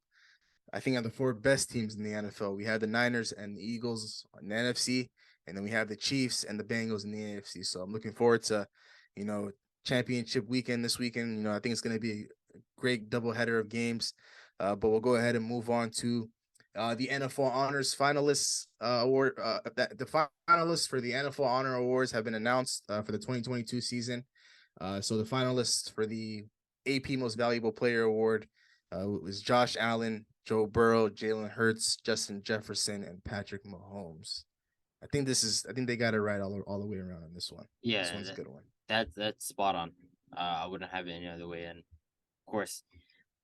I think, are the 4 best teams in the NFL. We have the Niners and the Eagles in the NFC, and then we have the Chiefs and the Bengals in the AFC. So I'm looking forward to, you know, championship weekend this weekend. You know, I think it's going to be a great doubleheader of games. But we'll go ahead and move on to the NFL Honors Finalists Award. The finalists for the NFL Honor Awards have been announced for the 2022 season. So the finalists for the AP Most Valuable Player Award was Josh Allen, Joe Burrow, Jalen Hurts, Justin Jefferson, and Patrick Mahomes. I think they got it right all the way around on this one. Yeah, this one's a good one. That's spot on. I wouldn't have it any other way. And of course,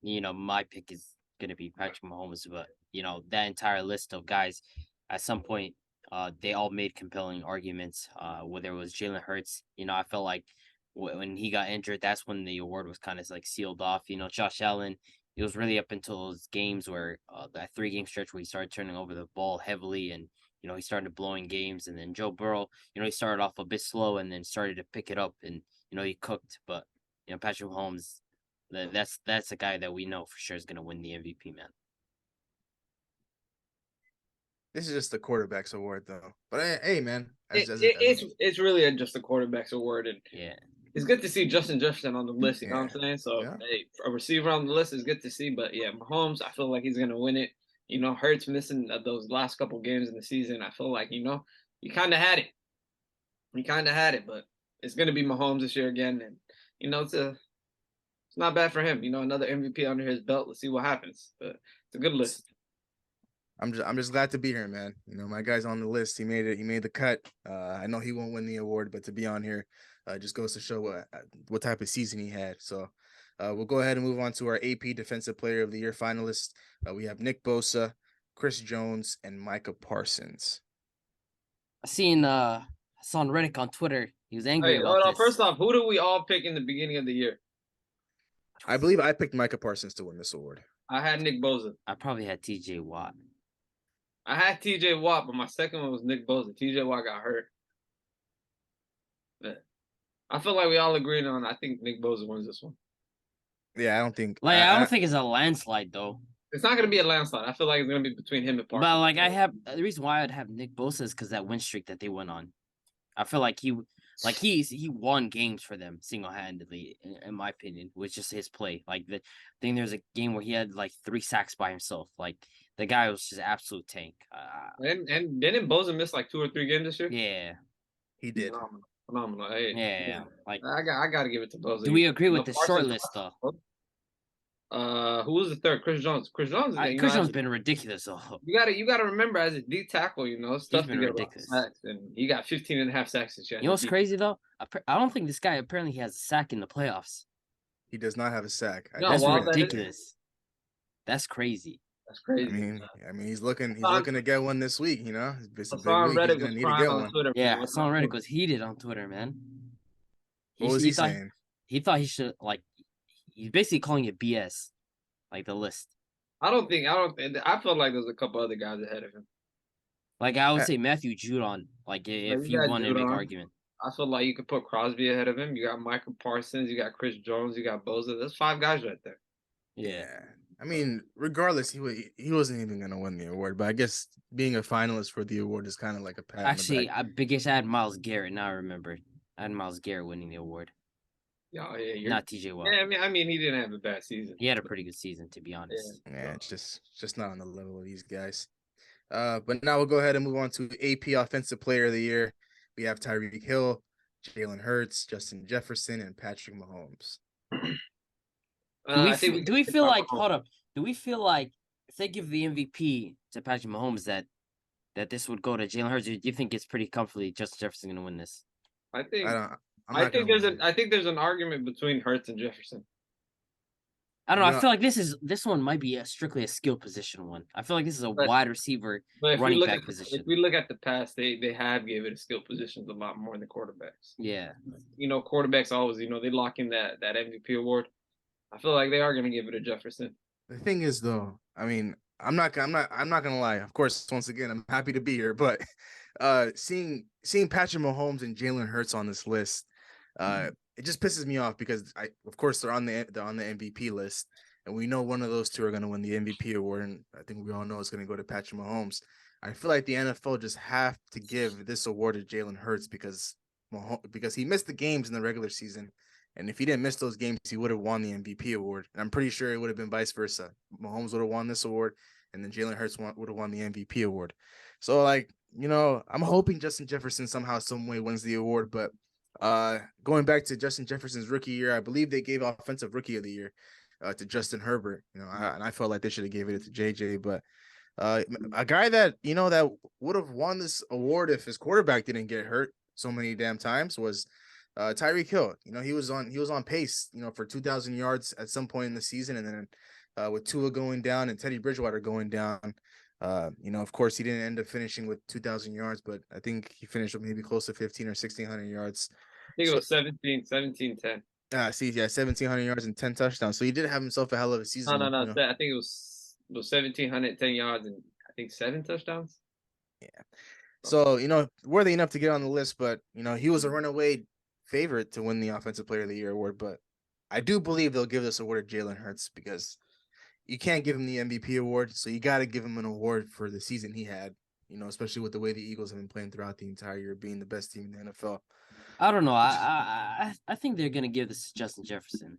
you know, my pick is gonna be Patrick Mahomes, but you know, that entire list of guys, at some point, they all made compelling arguments. Whether it was Jalen Hurts, you know, I felt like when he got injured, that's when the award was kind of like sealed off. You know, Josh Allen, it was really up until those games where that 3-game stretch where he started turning over the ball heavily and, you know, he started blowing games. And then Joe Burrow, you know, he started off a bit slow and then started to pick it up and, you know, he cooked. But, you know, Patrick Mahomes, that's a guy that we know for sure is going to win the MVP, man. This is just the quarterback's award, though. But hey, man, it's really just the quarterback's award, and yeah, it's good to see Justin Jefferson on the list. You know what I'm Yeah. saying? So Yeah. hey, a receiver on the list is good to see. But yeah, Mahomes, I feel like he's gonna win it. You know, Hurts missing those last couple games in the season. I feel like you kind of had it. You kind of had it, but it's gonna be Mahomes this year again, and it's not bad for him. You know, another MVP under his belt. Let's see what happens. But it's a good list. I'm just glad to be here, man. You know, my guy's on the list. He made it. He made the cut. I know he won't win the award, but to be on here, just goes to show what type of season he had. So, we'll go ahead and move on to our AP Defensive Player of the Year finalists. We have Nick Bosa, Chris Jones, and Micah Parsons. I saw on Reddit on Twitter. He was angry Hey, about hold on. this. First off, who do we all pick in the beginning of the year? I believe I picked Micah Parsons to win this award. I had Nick Bosa. I probably had TJ Watt. I had TJ Watt, but my second one was Nick Bosa. TJ Watt got hurt. But I feel like we all agreed on. I think Nick Bosa wins this one. Yeah, I don't think. I don't think it's a landslide though. It's not going to be a landslide. I feel like it's going to be between him and Parsons. But like the reason why I'd have Nick Bosa is because that win streak that they went on. I feel like he won games for them single handedly, in my opinion, with just his play. Like the thing, there's a game where he had like 3 sacks by himself. Like the guy was just absolute tank. And didn't Bosa miss like 2 or 3 games this year? Yeah, he did. Phenomenal. Hey, yeah. Like I got to give it to Bosa. do we agree with the Parsons, short list though? Who was the third? Chris Jones. Chris Jones has been ridiculous though. You gotta remember as a D tackle, it's tough to get ridiculous. Sacks, and he got 15 and a half sacks this year. You know what's crazy though? I don't think this guy apparently has a sack in the playoffs. He does not have a sack. That's ridiculous. That's crazy. That's crazy. I mean, he's looking to get one this week. You know, I saw on Reddit was crying on Twitter. Yeah, I saw on Reddit was heated on Twitter, man. What was he saying? He thought he should he's basically calling it BS, like the list. I feel like there's a couple other guys ahead of him. Like I would say Matthew Judon, like if he wanted to make an argument. I feel like you could put Crosby ahead of him. You got Michael Parsons, you got Chris Jones, you got Bosa. There's 5 guys right there. Yeah. I mean, regardless, he wasn't even going to win the award, but I guess being a finalist for the award is kind of like a pat. Actually, I had Myles Garrett. Now I remember. I had Myles Garrett winning the award. Yeah, not TJ Watt. Yeah, I mean, he didn't have a bad season. He had a pretty good season, to be honest. Yeah, it's just not on the level of these guys. But now we'll go ahead and move on to AP Offensive Player of the Year. We have Tyreek Hill, Jalen Hurts, Justin Jefferson, and Patrick Mahomes. Do we feel like if they give the MVP to Patrick Mahomes that this would go to Jalen Hurts? Or do you think it's pretty comfortably Justin Jefferson going to win this? I think there's an argument between Hurts and Jefferson. I don't know. I feel like this one might be strictly a skill position one. I feel like this is a wide receiver running back position. If we look at the past, they have gave it a skill positions a lot more than quarterbacks. Yeah. Quarterbacks always, they lock in that MVP award. I feel like they are going to give it to Jefferson. The thing is, though, I mean, I'm not gonna lie. Of course, once again, I'm happy to be here, but seeing Patrick Mahomes and Jalen Hurts on this list, it just pisses me off because of course they're on the MVP list, and we know one of those two are going to win the MVP award, and I think we all know it's going to go to Patrick Mahomes. I feel like the NFL just have to give this award to Jalen Hurts because he missed the games in the regular season, and if he didn't miss those games, he would have won the MVP award. And I'm pretty sure it would have been vice versa. Mahomes would have won this award, and then Jalen Hurts would have won the MVP award. So, I'm hoping Justin Jefferson somehow, some way wins the award, but going back to Justin Jefferson's rookie year, I believe they gave Offensive Rookie of the Year to Justin Herbert. And I felt like they should have gave it to JJ. But a guy that that would have won this award if his quarterback didn't get hurt so many damn times was Tyreek Hill. He was on pace for 2,000 yards at some point in the season, and then with Tua going down and Teddy Bridgewater going down. Of course, he didn't end up finishing with 2,000 yards, but I think he finished with maybe close to 1,500 or 1,600 yards. I think it was 17, 10. 1,700 yards and 10 touchdowns. So he did have himself a hell of a season. No. I think it was 1,710 yards and I think 7 touchdowns. Yeah. So, worthy enough to get on the list, but, he was a runaway favorite to win the Offensive Player of the Year award. But I do believe they'll give this award to Jalen Hurts because you can't give him the MVP award, so you got to give him an award for the season he had, especially with the way the Eagles have been playing throughout the entire year, being the best team in the NFL. I don't know. I think they're gonna give this to Justin Jefferson.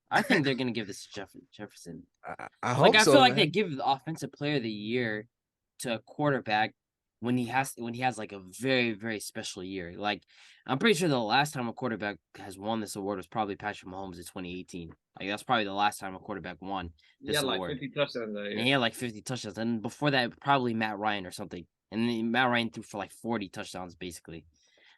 I think they're gonna give this to Jefferson. I Like hope I so, feel like man. they give the offensive player of the year to a quarterback when he has like a very, very special year. Like I'm pretty sure the last time a quarterback has won this award was probably Patrick Mahomes in 2018. Like that's probably the last time a quarterback won He this had like award. 50 touchdowns that And year. he had like 50 touchdowns. And before that, probably Matt Ryan or something. And then Matt Ryan threw for like 40 touchdowns basically.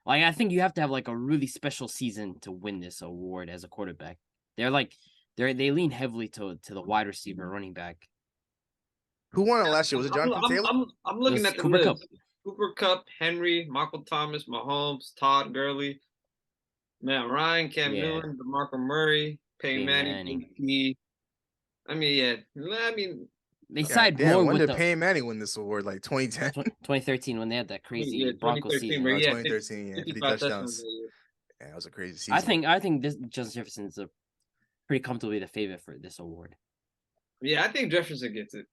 Like I think you have to have like a really special season to win this award as a quarterback. They're like they lean heavily to the wide receiver, running back. Who won it last year? Was it I'm, Jonathan I'm, Taylor? I'm, I'm It looking was at the Cooper Kupp. list. Cooper Cup, Henry, Michael Thomas, Mahomes, Todd Gurley, Matt Ryan, Cam Yeah, Newton, DeMarco Murray, Peyton Peyton Manning, Manning. MVP. I mean, yeah. I mean, They God side damn, more when with did the Peyton Manning win this award? Like 2010? 2013 when they had that yeah, crazy Broncos 2013, season. but yeah, 2013, yeah, 50 55 touchdowns touchdowns. that year. Yeah, that was a crazy season. I think this Justin Jefferson is a pretty comfortably the favorite for this award. Yeah, I think Jefferson gets it.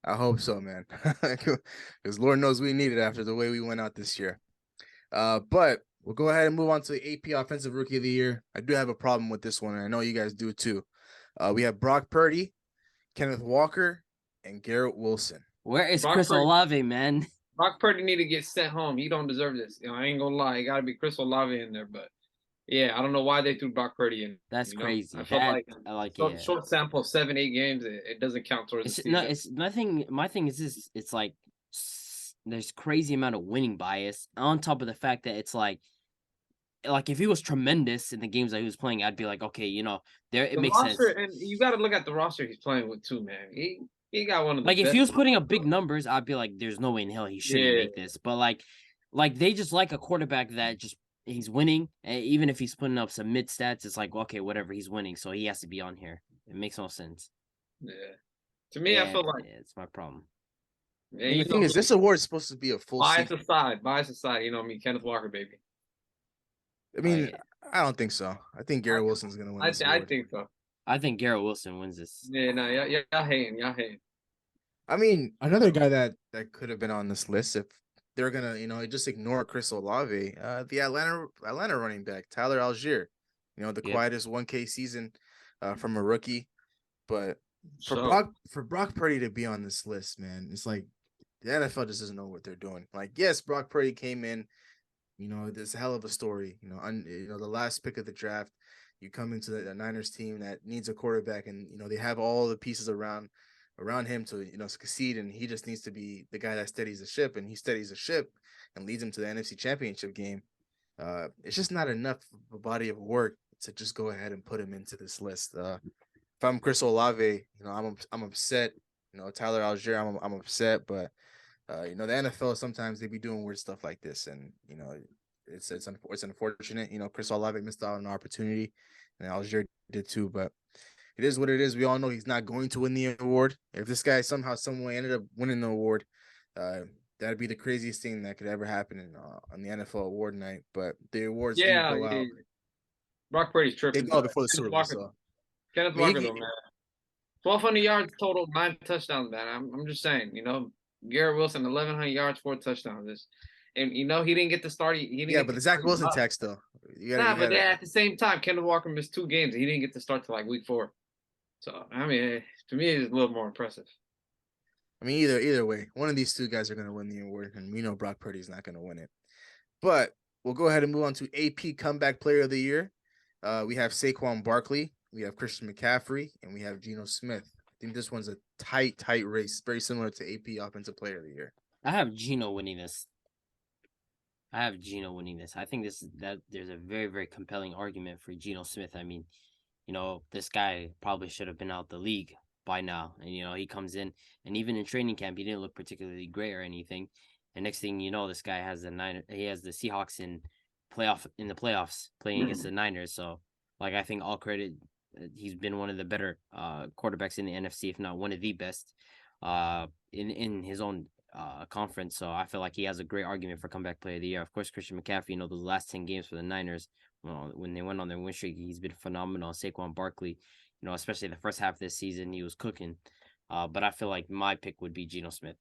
I hope so, man. Because Lord knows we need it after the way we went out this year. But we'll go ahead and move on to the AP Offensive Rookie of the Year. I do have a problem with this one, and I know you guys do too. We have Brock Purdy, Kenneth Walker, and Garrett Wilson. Where is Brock Chris Purdy. Olave, man? Brock Purdy need to get sent home. He don't deserve this. You know, I ain't gonna lie. It got to be Chris Olave in there, but yeah, I don't know why they threw Brock Purdy in. That's you know? crazy. I feel like I like short, it. short sample, 7-8 games. It doesn't count towards the season. It's nothing. My thing is this: it's like there's crazy amount of winning bias on top of the fact that it's like if he was tremendous in the games that he was playing, I'd be like, okay, there it The makes roster, sense. and you got to look at the roster he's playing with too, man. He got one of the Like if best he was putting up big rosters. numbers, I'd be like, there's no way in hell he shouldn't Yeah. make this. But like they just like a quarterback that just he's winning, and even if he's putting up some mid stats, it's like okay, whatever, he's winning, so he has to be on here. It makes no sense. Yeah. To me, I feel like it's my problem. yeah, And you the thing know, is, this award is supposed to be a full bias season. aside, you know me, Kenneth Walker, baby. I mean, I don't think so. I think Garrett Wilson's going to win this I award. think so. I think Garrett Wilson wins this. Yeah, no, y'all hating. I mean, another guy that could have been on this list if they're gonna, just ignore Chris Olave, the Atlanta running back Tyler Algier, the Yep. quietest 1K season from a rookie, but for So, Brock Purdy to be on this list, man, it's like the NFL just doesn't know what they're doing. Like, yes, Brock Purdy came in, this hell of a story, the last pick of the draft. You come into the Niners team that needs a quarterback, and they have all the pieces around him to succeed, and he just needs to be the guy that steadies the ship, and he steadies the ship and leads him to the NFC Championship game. It's just not enough of a body of work to just go ahead and put him into this list. If I'm Chris Olave, I'm upset. Tyler Algier, I'm upset, but the NFL sometimes they be doing weird stuff like this, and it's unfortunate. Chris Olave missed out on an opportunity, and Algier did too, but it is what it is. We all know he's not going to win the award. If this guy somehow, some way ended up winning the award, that'd be the craziest thing that could ever happen on the NFL award night. But the awards do go out. Brock Purdy's tripping. They go out before the Super Bowl. So Kenneth Walker, though, man. 1,200 yards total, 9 touchdowns, man. I'm just saying, Garrett Wilson, 1,100 yards, 4 touchdowns. And he didn't get the start. He didn't. Yeah, but the Zach Wilson tax though. But at the same time, Kenneth Walker missed 2 games. He didn't get to start till like week 4. So I mean, to me, it's a little more impressive. I mean, either way, one of these two guys are going to win the award, and we know Brock Purdy's not going to win it. But we'll go ahead and move on to AP Comeback Player of the Year. We have Saquon Barkley, we have Christian McCaffrey, and we have Geno Smith. I think this one's a tight race, very similar to AP Offensive Player of the Year. I have Geno winning this. I think there's a very, very compelling argument for Geno Smith. I mean, this guy probably should have been out the league by now. And, he comes in, and even in training camp, he didn't look particularly great or anything. And next thing you know, this guy has the Seahawks in the playoffs playing against the Niners. So, I think all credit, he's been one of the better quarterbacks in the NFC, if not one of the best in his own conference. So I feel like he has a great argument for comeback player of the year. Of course, Christian McCaffrey, those last 10 games for the Niners, when they went on their win streak, he's been phenomenal. Saquon Barkley, especially the first half of this season, he was cooking. But I feel like my pick would be Geno Smith.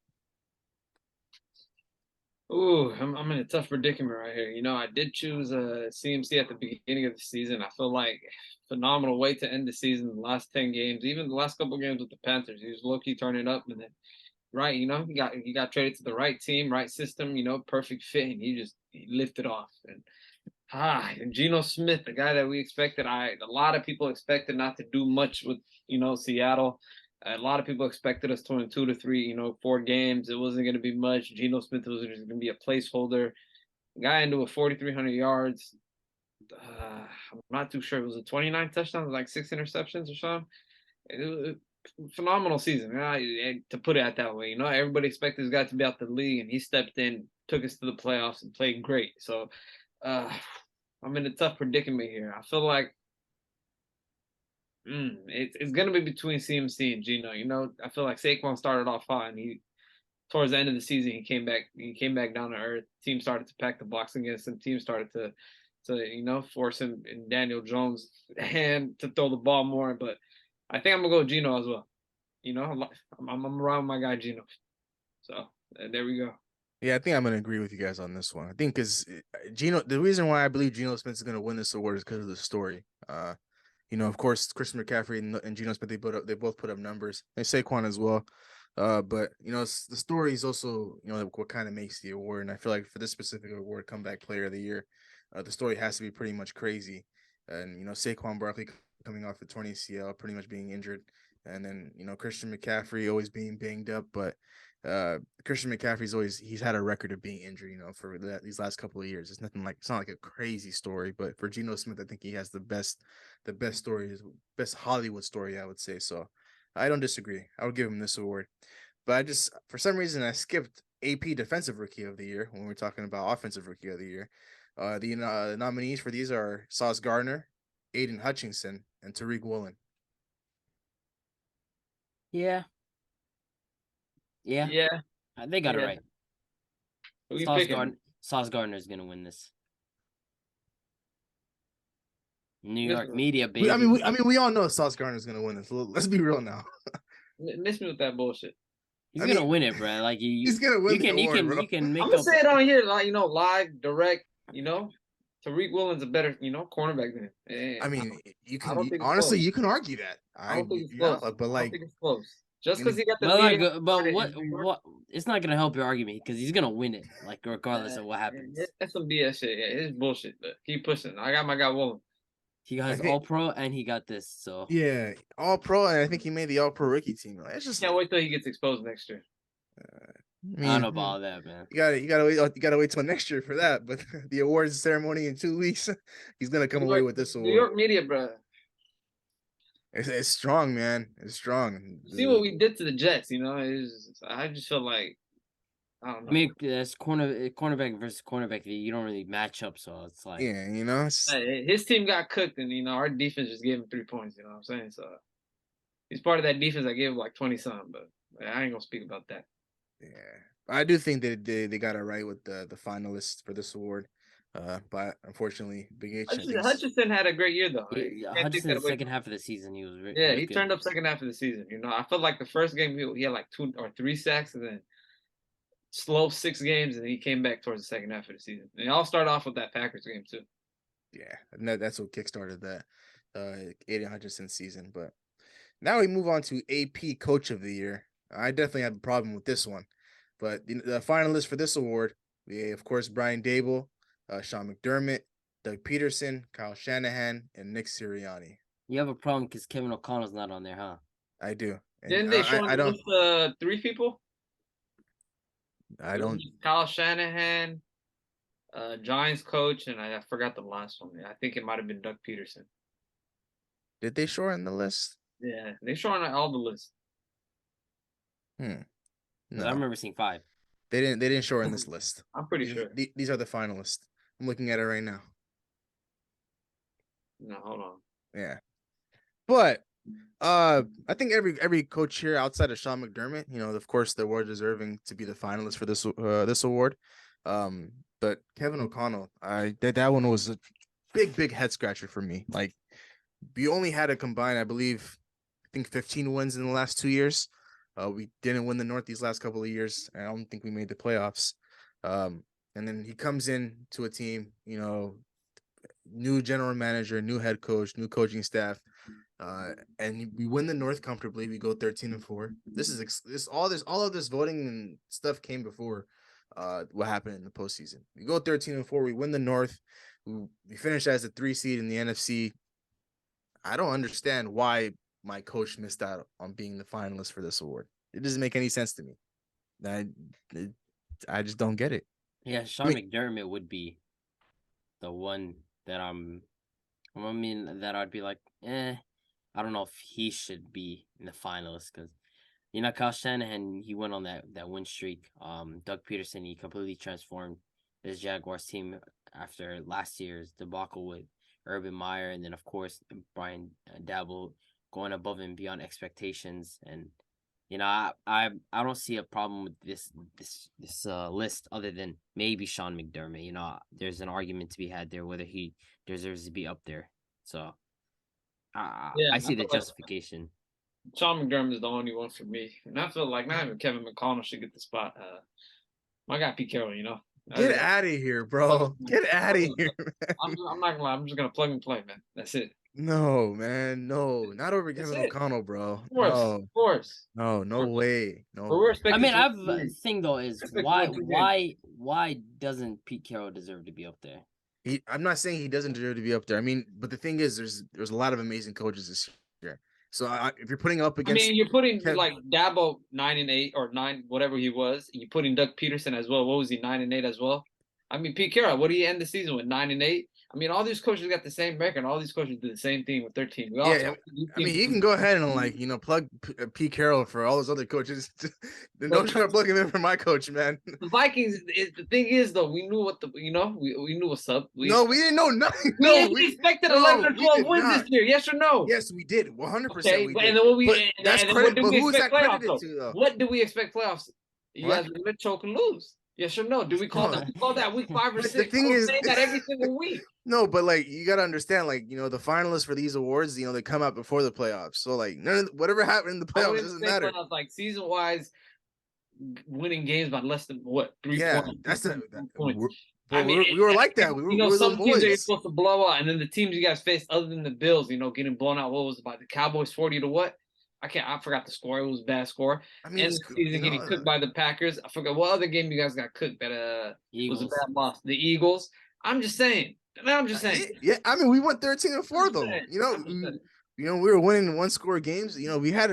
Ooh, I'm in a tough predicament right here. I did choose CMC at the beginning of the season. I feel like phenomenal way to end the season. The last 10 games, even the last couple games with the Panthers, he was low key turning up, and then right, he got traded to the right team, right system, perfect fit, and he lifted off. And Geno Smith, the guy that we expected, a lot of people expected not to do much with Seattle. A lot of people expected us to win 2 to 3, 4 games. It wasn't going to be much. Geno Smith was just going to be a placeholder. Guy into a 4,300 yards. I'm not too sure. It was a 29 touchdowns, like 6 interceptions or something. It was a phenomenal season. To put it that way, everybody expected this guy to be out the league, and he stepped in, took us to the playoffs, and played great. So, I'm in a tough predicament here. I feel like it's gonna be between CMC and Geno. I feel like Saquon started off hot, and he towards the end of the season he came back. He came back down to earth. Team started to pack the box against him. Team started to force him and Daniel Jones' hand to throw the ball more. But I think I'm gonna go Geno as well. I'm around my guy Geno. So there we go. Yeah, I think I'm gonna agree with you guys on this one. I think because the reason why I believe Geno Smith is gonna win this award is because of the story. Of course, Christian McCaffrey and Geno Smith, they both put up numbers, and Saquon as well. But the story is also what kind of makes the award, and I feel like for this specific award, Comeback Player of the Year, the story has to be pretty much crazy. And Saquon Barkley coming off the torn ACL, pretty much being injured, and then Christian McCaffrey always being banged up, but Christian McCaffrey's he's had a record of being injured, for these last couple of years. It's not like a crazy story, but for Geno Smith, I think he has the best story, best Hollywood story, I would say. So I don't disagree. I would give him this award, but for some reason I skipped AP Defensive Rookie of the Year when we're talking about Offensive Rookie of the Year. The nominees for these are Sauce Gardner, Aiden Hutchinson, and Tariq Woolen. Yeah. Yeah. They got it right. Who you picking? Sauce Gardner is gonna win this. New York media, baby. We all know Sauce Gardner is gonna win this. Let's be real now. Miss me with that bullshit. He's gonna win it, bro. Like he's gonna win the award, bro. You can make. I'm gonna say it on here, like live, direct. Tariq Woolen's a better, cornerback than him. You can honestly you can argue that. I don't think it's close. But like, I don't think it's close. Just because he got the but what? It's not gonna help your argument because he's gonna win it, like regardless of what happens. That's some BS shit. Yeah, it's bullshit. But keep pushing. I got my guy Woolen. He got his All Pro and he got this. So yeah, All Pro, and I think he made the All Pro rookie team. It's just can't wait till he gets exposed next year. I don't know about all that, man. You gotta wait till next year for that. But the awards ceremony in 2 weeks, he's gonna come away with this award. New York media, bro. It's strong, man. It's strong. See what we did to the Jets. I just feel like I don't know. That's cornerback versus cornerback. You don't really match up, so it's like his team got cooked, and our defense just gave him 3 points. You know what I'm saying? So he's part of that defense that gave him like 20 something. But I ain't gonna speak about that. Yeah, I do think that they got it right with the finalists for this award. But unfortunately, Big H. Hutchinson had a great year though. Hutchinson, the second half of the season, he was he turned up second half of the season. I felt like the first game he had like 2 or 3 sacks, and then slow 6 games, and he came back towards the second half of the season. And they all start off with that Packers game too. Yeah, and that's what kickstarted that Aiden Hutchinson season. But now we move on to AP Coach of the Year. I definitely have a problem with this one, but the finalists for this award, we of course Brian Dable, Sean McDermott, Doug Peterson, Kyle Shanahan, and Nick Sirianni. You have a problem because Kevin O'Connell's not on there, huh? I do. And didn't they show just 3 people? I don't. Kyle Shanahan, Giants coach, and I forgot the last one. I think it might have been Doug Peterson. Did they shorten the list? Yeah, they shortened all the lists. No. I remember seeing 5. They didn't shorten this list. I'm pretty sure. These are the finalists. I'm looking at it right now. No, hold on. Yeah. But I think every coach here outside of Sean McDermott, of course, they were deserving to be the finalists for this award. But Kevin O'Connell, that one was a big head scratcher for me. Like, we only had a combined, I think 15 wins in the last 2 years. We didn't win the North these last couple of years. I don't think we made the playoffs. And then he comes in to a team, new general manager, new head coach, new coaching staff. And we win the North comfortably. We go 13-4. All of this voting and stuff came before what happened in the postseason. We go 13-4. We win the North. We finish as a 3 seed in the NFC. I don't understand why my coach missed out on being the finalist for this award. It doesn't make any sense to me. I just don't get it. Yeah, Sean McDermott would be the one that that I'd be like, I don't know if he should be in the finalists because, Kyle Shanahan, he went on that win streak. Doug Peterson, he completely transformed this Jaguars team after last year's debacle with Urban Meyer, and then of course Brian Dabble going above and beyond expectations. And I don't see a problem with this list other than maybe Sean McDermott. There's an argument to be had there whether he deserves to be up there. So I see the justification. Sean McDermott is the only one for me, and I feel like not even Kevin McConnell should get the spot. My guy Pete Carroll, Get out of here, bro. Get out of here. I'm not gonna lie. I'm just gonna plug and play, man. That's it. No, man. No, not over Kevin O'Connell, bro. Of course. No way. No. I mean, the thing though is why doesn't Pete Carroll deserve to be up there? I'm not saying he doesn't deserve to be up there. I mean, but the thing is, there's a lot of amazing coaches this year. So if you're putting up against, you're putting like Dabo 9-8 or 9, whatever he was. You're putting Doug Peterson as well. What was he, 9-8 as well? I mean, Pete Carroll, what did he end the season with, 9-8? I mean, all these coaches got the same record. All these coaches did the same thing with their team. I mean, you can go ahead and plug Pete Carroll for all those other coaches. Don't try to plug him in for my coach, man. The Vikings. The thing is, though, we knew what we knew what's up. We didn't know nothing. We expected 11 or 12 wins this year. Yes or no? Yes, we did. 100%. Okay, we did. And then that's credit. But who is that credited to, though? What do we expect playoffs? You guys are gonna choke and lose. Yes or no? Do we call that? We call that week 5 or 6. The thing is, saying that every single week. No, but you gotta understand, the finalists for these awards, they come out before the playoffs. So whatever happened in the playoffs doesn't matter. Playoffs, season wise, winning games by less than 3 points. That's the points. We were like that. We were some teams boys. are supposed to blow out, and then the teams you guys faced, other than the Bills, getting blown out. What was it about the Cowboys 40 to what? I forgot the score. It was a bad score. I mean, the season getting cooked by the Packers. I forgot what other game you guys got cooked. That was a bad loss. The Eagles. I'm just saying. Yeah, I mean, we went 13-4 though. We were winning 1-score games. We had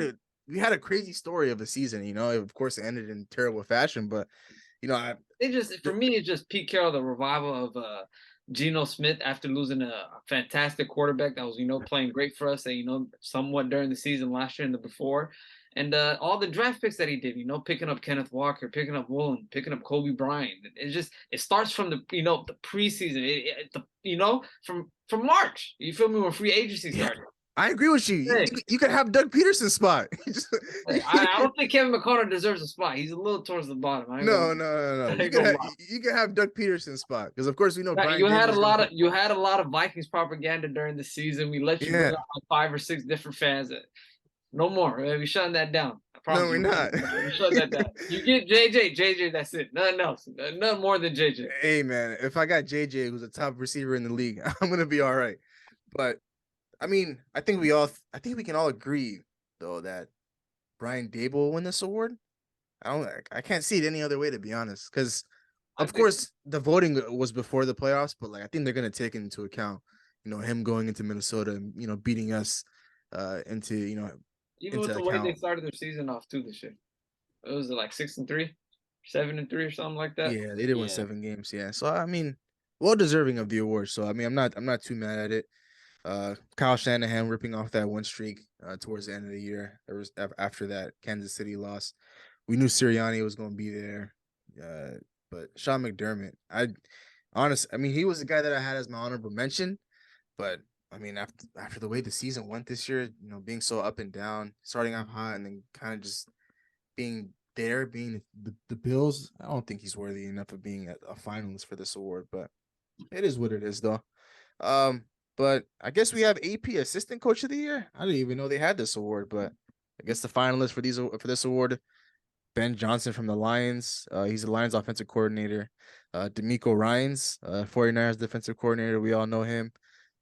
a crazy story of a season. Of course, it ended in terrible fashion, but for me, it's just Pete Carroll, the revival of Geno Smith after losing a fantastic quarterback that was, playing great for us, somewhat during the season last year and the before. And all the draft picks that he did, picking up Kenneth Walker, picking up Woolen, picking up Kobe Bryant. It starts from the preseason, from March. You feel me? When free agency started. I agree with you. You could have Doug Peterson's spot. I don't think Kevin McConnell deserves a spot. He's a little towards the bottom. No. You could have Doug Peterson's spot because, of course, we know Brian. You had a lot of Vikings propaganda during the season. We let you bring out 5 or 6 different fans. No more. We're shutting that down. No, we're not. We're shutting that down. You get JJ. That's it. Nothing else. Nothing more than JJ. Hey, man, if I got JJ, who's a top receiver in the league, I'm gonna be all right. But I mean, I think we can all agree though that Brian Dable will win this award. I can't see it any other way, to be honest. Because of course the voting was before the playoffs, but I think they're gonna take into account, him going into Minnesota and beating us into even with the way they started their season off too this year. It was 6-3, 7-3 or something like that. Yeah, they did win 7 games. Yeah, so I mean, well deserving of the award. So I mean, I'm not too mad at it. Kyle Shanahan ripping off that win streak towards the end of the year. There was after that Kansas City loss. We knew Sirianni was going to be there, but Sean McDermott, I mean, he was the guy that I had as my honorable mention. But I mean, after the way the season went this year, being so up and down, starting out hot and then kind of just being the Bills, I don't think he's worthy enough of being a finalist for this award. But it is what it is, though. But I guess we have AP Assistant Coach of the Year. I didn't even know they had this award, but I guess the finalists for this award Ben Johnson from the Lions. He's the Lions offensive coordinator. D'Amico Ryans, 49ers defensive coordinator. We all know him.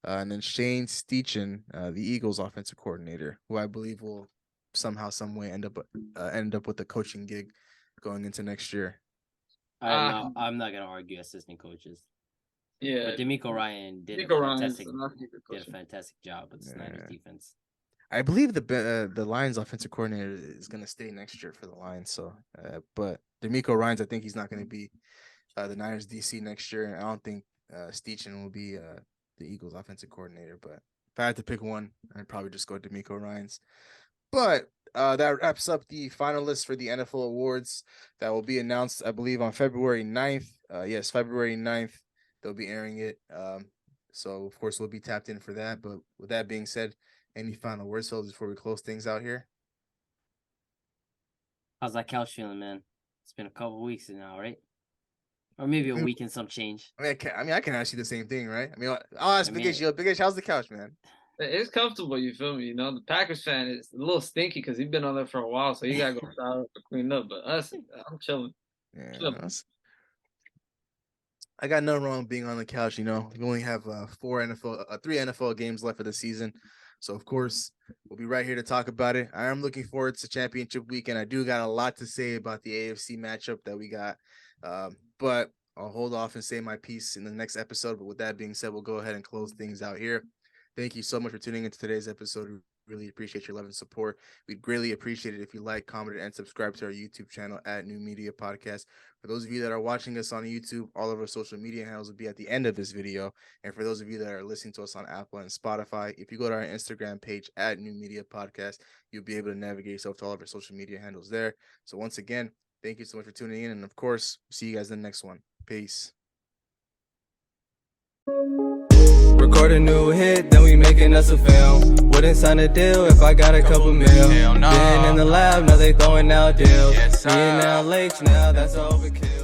And then Shane Steichen, the Eagles offensive coordinator, who I believe will somehow, some way end up with a coaching gig going into next year. I'm not gonna argue assistant coaches. Yeah, But D'Amico Ryan did a fantastic job with the Niners defense. I believe the Lions offensive coordinator is going to stay next year for the Lions. So, but D'Amico Ryans, I think he's not going to be the Niners DC next year, and I don't think Steichen will be the Eagles offensive coordinator. But if I had to pick one, I'd probably just go D'Amico Ryans. But that wraps up the finalists for the NFL awards that will be announced, I believe, on February 9th. Yes, February 9th. They'll be airing it. So, of course, we'll be tapped in for that. But with that being said, any final words, fellas, before we close things out here? How's that couch feeling, man? It's been a couple weeks now, right? Or maybe a week and some change. I can ask you the same thing, right? I'll ask Big H. Big H, how's the couch, man? It's comfortable, you feel me? You know, the Packers fan is a little stinky because he's been on there for a while, so you gotta go shower up and clean up. But us, I'm chilling. Yeah, I got nothing wrong with being on the couch. You know, we only have 3 NFL games left of the season, so of course we'll be right here to talk about it. I am looking forward to championship weekend. I do got a lot to say about the AFC matchup that we got, but I'll hold off and say my piece in the next episode. But with that being said, we'll go ahead and close things out here. Thank you so much for tuning into today's episode. We really appreciate your love and support. We'd greatly appreciate it if you like, comment, and subscribe to our YouTube channel at New Media Podcast. For those of you that are watching us on YouTube, all of our social media handles will be at the end of this video. And for those of you that are listening to us on Apple and Spotify, if you go to our Instagram page at New Media Podcast, you'll be able to navigate yourself to all of our social media handles there. So once again, thank you so much for tuning in. And of course, see you guys in the next one. Peace. Record a new hit, then we making us a film. Wouldn't sign a deal if I got a couple mil. Been in the lab, now they throwing out deals. Me and now Lakes, now that's overkill.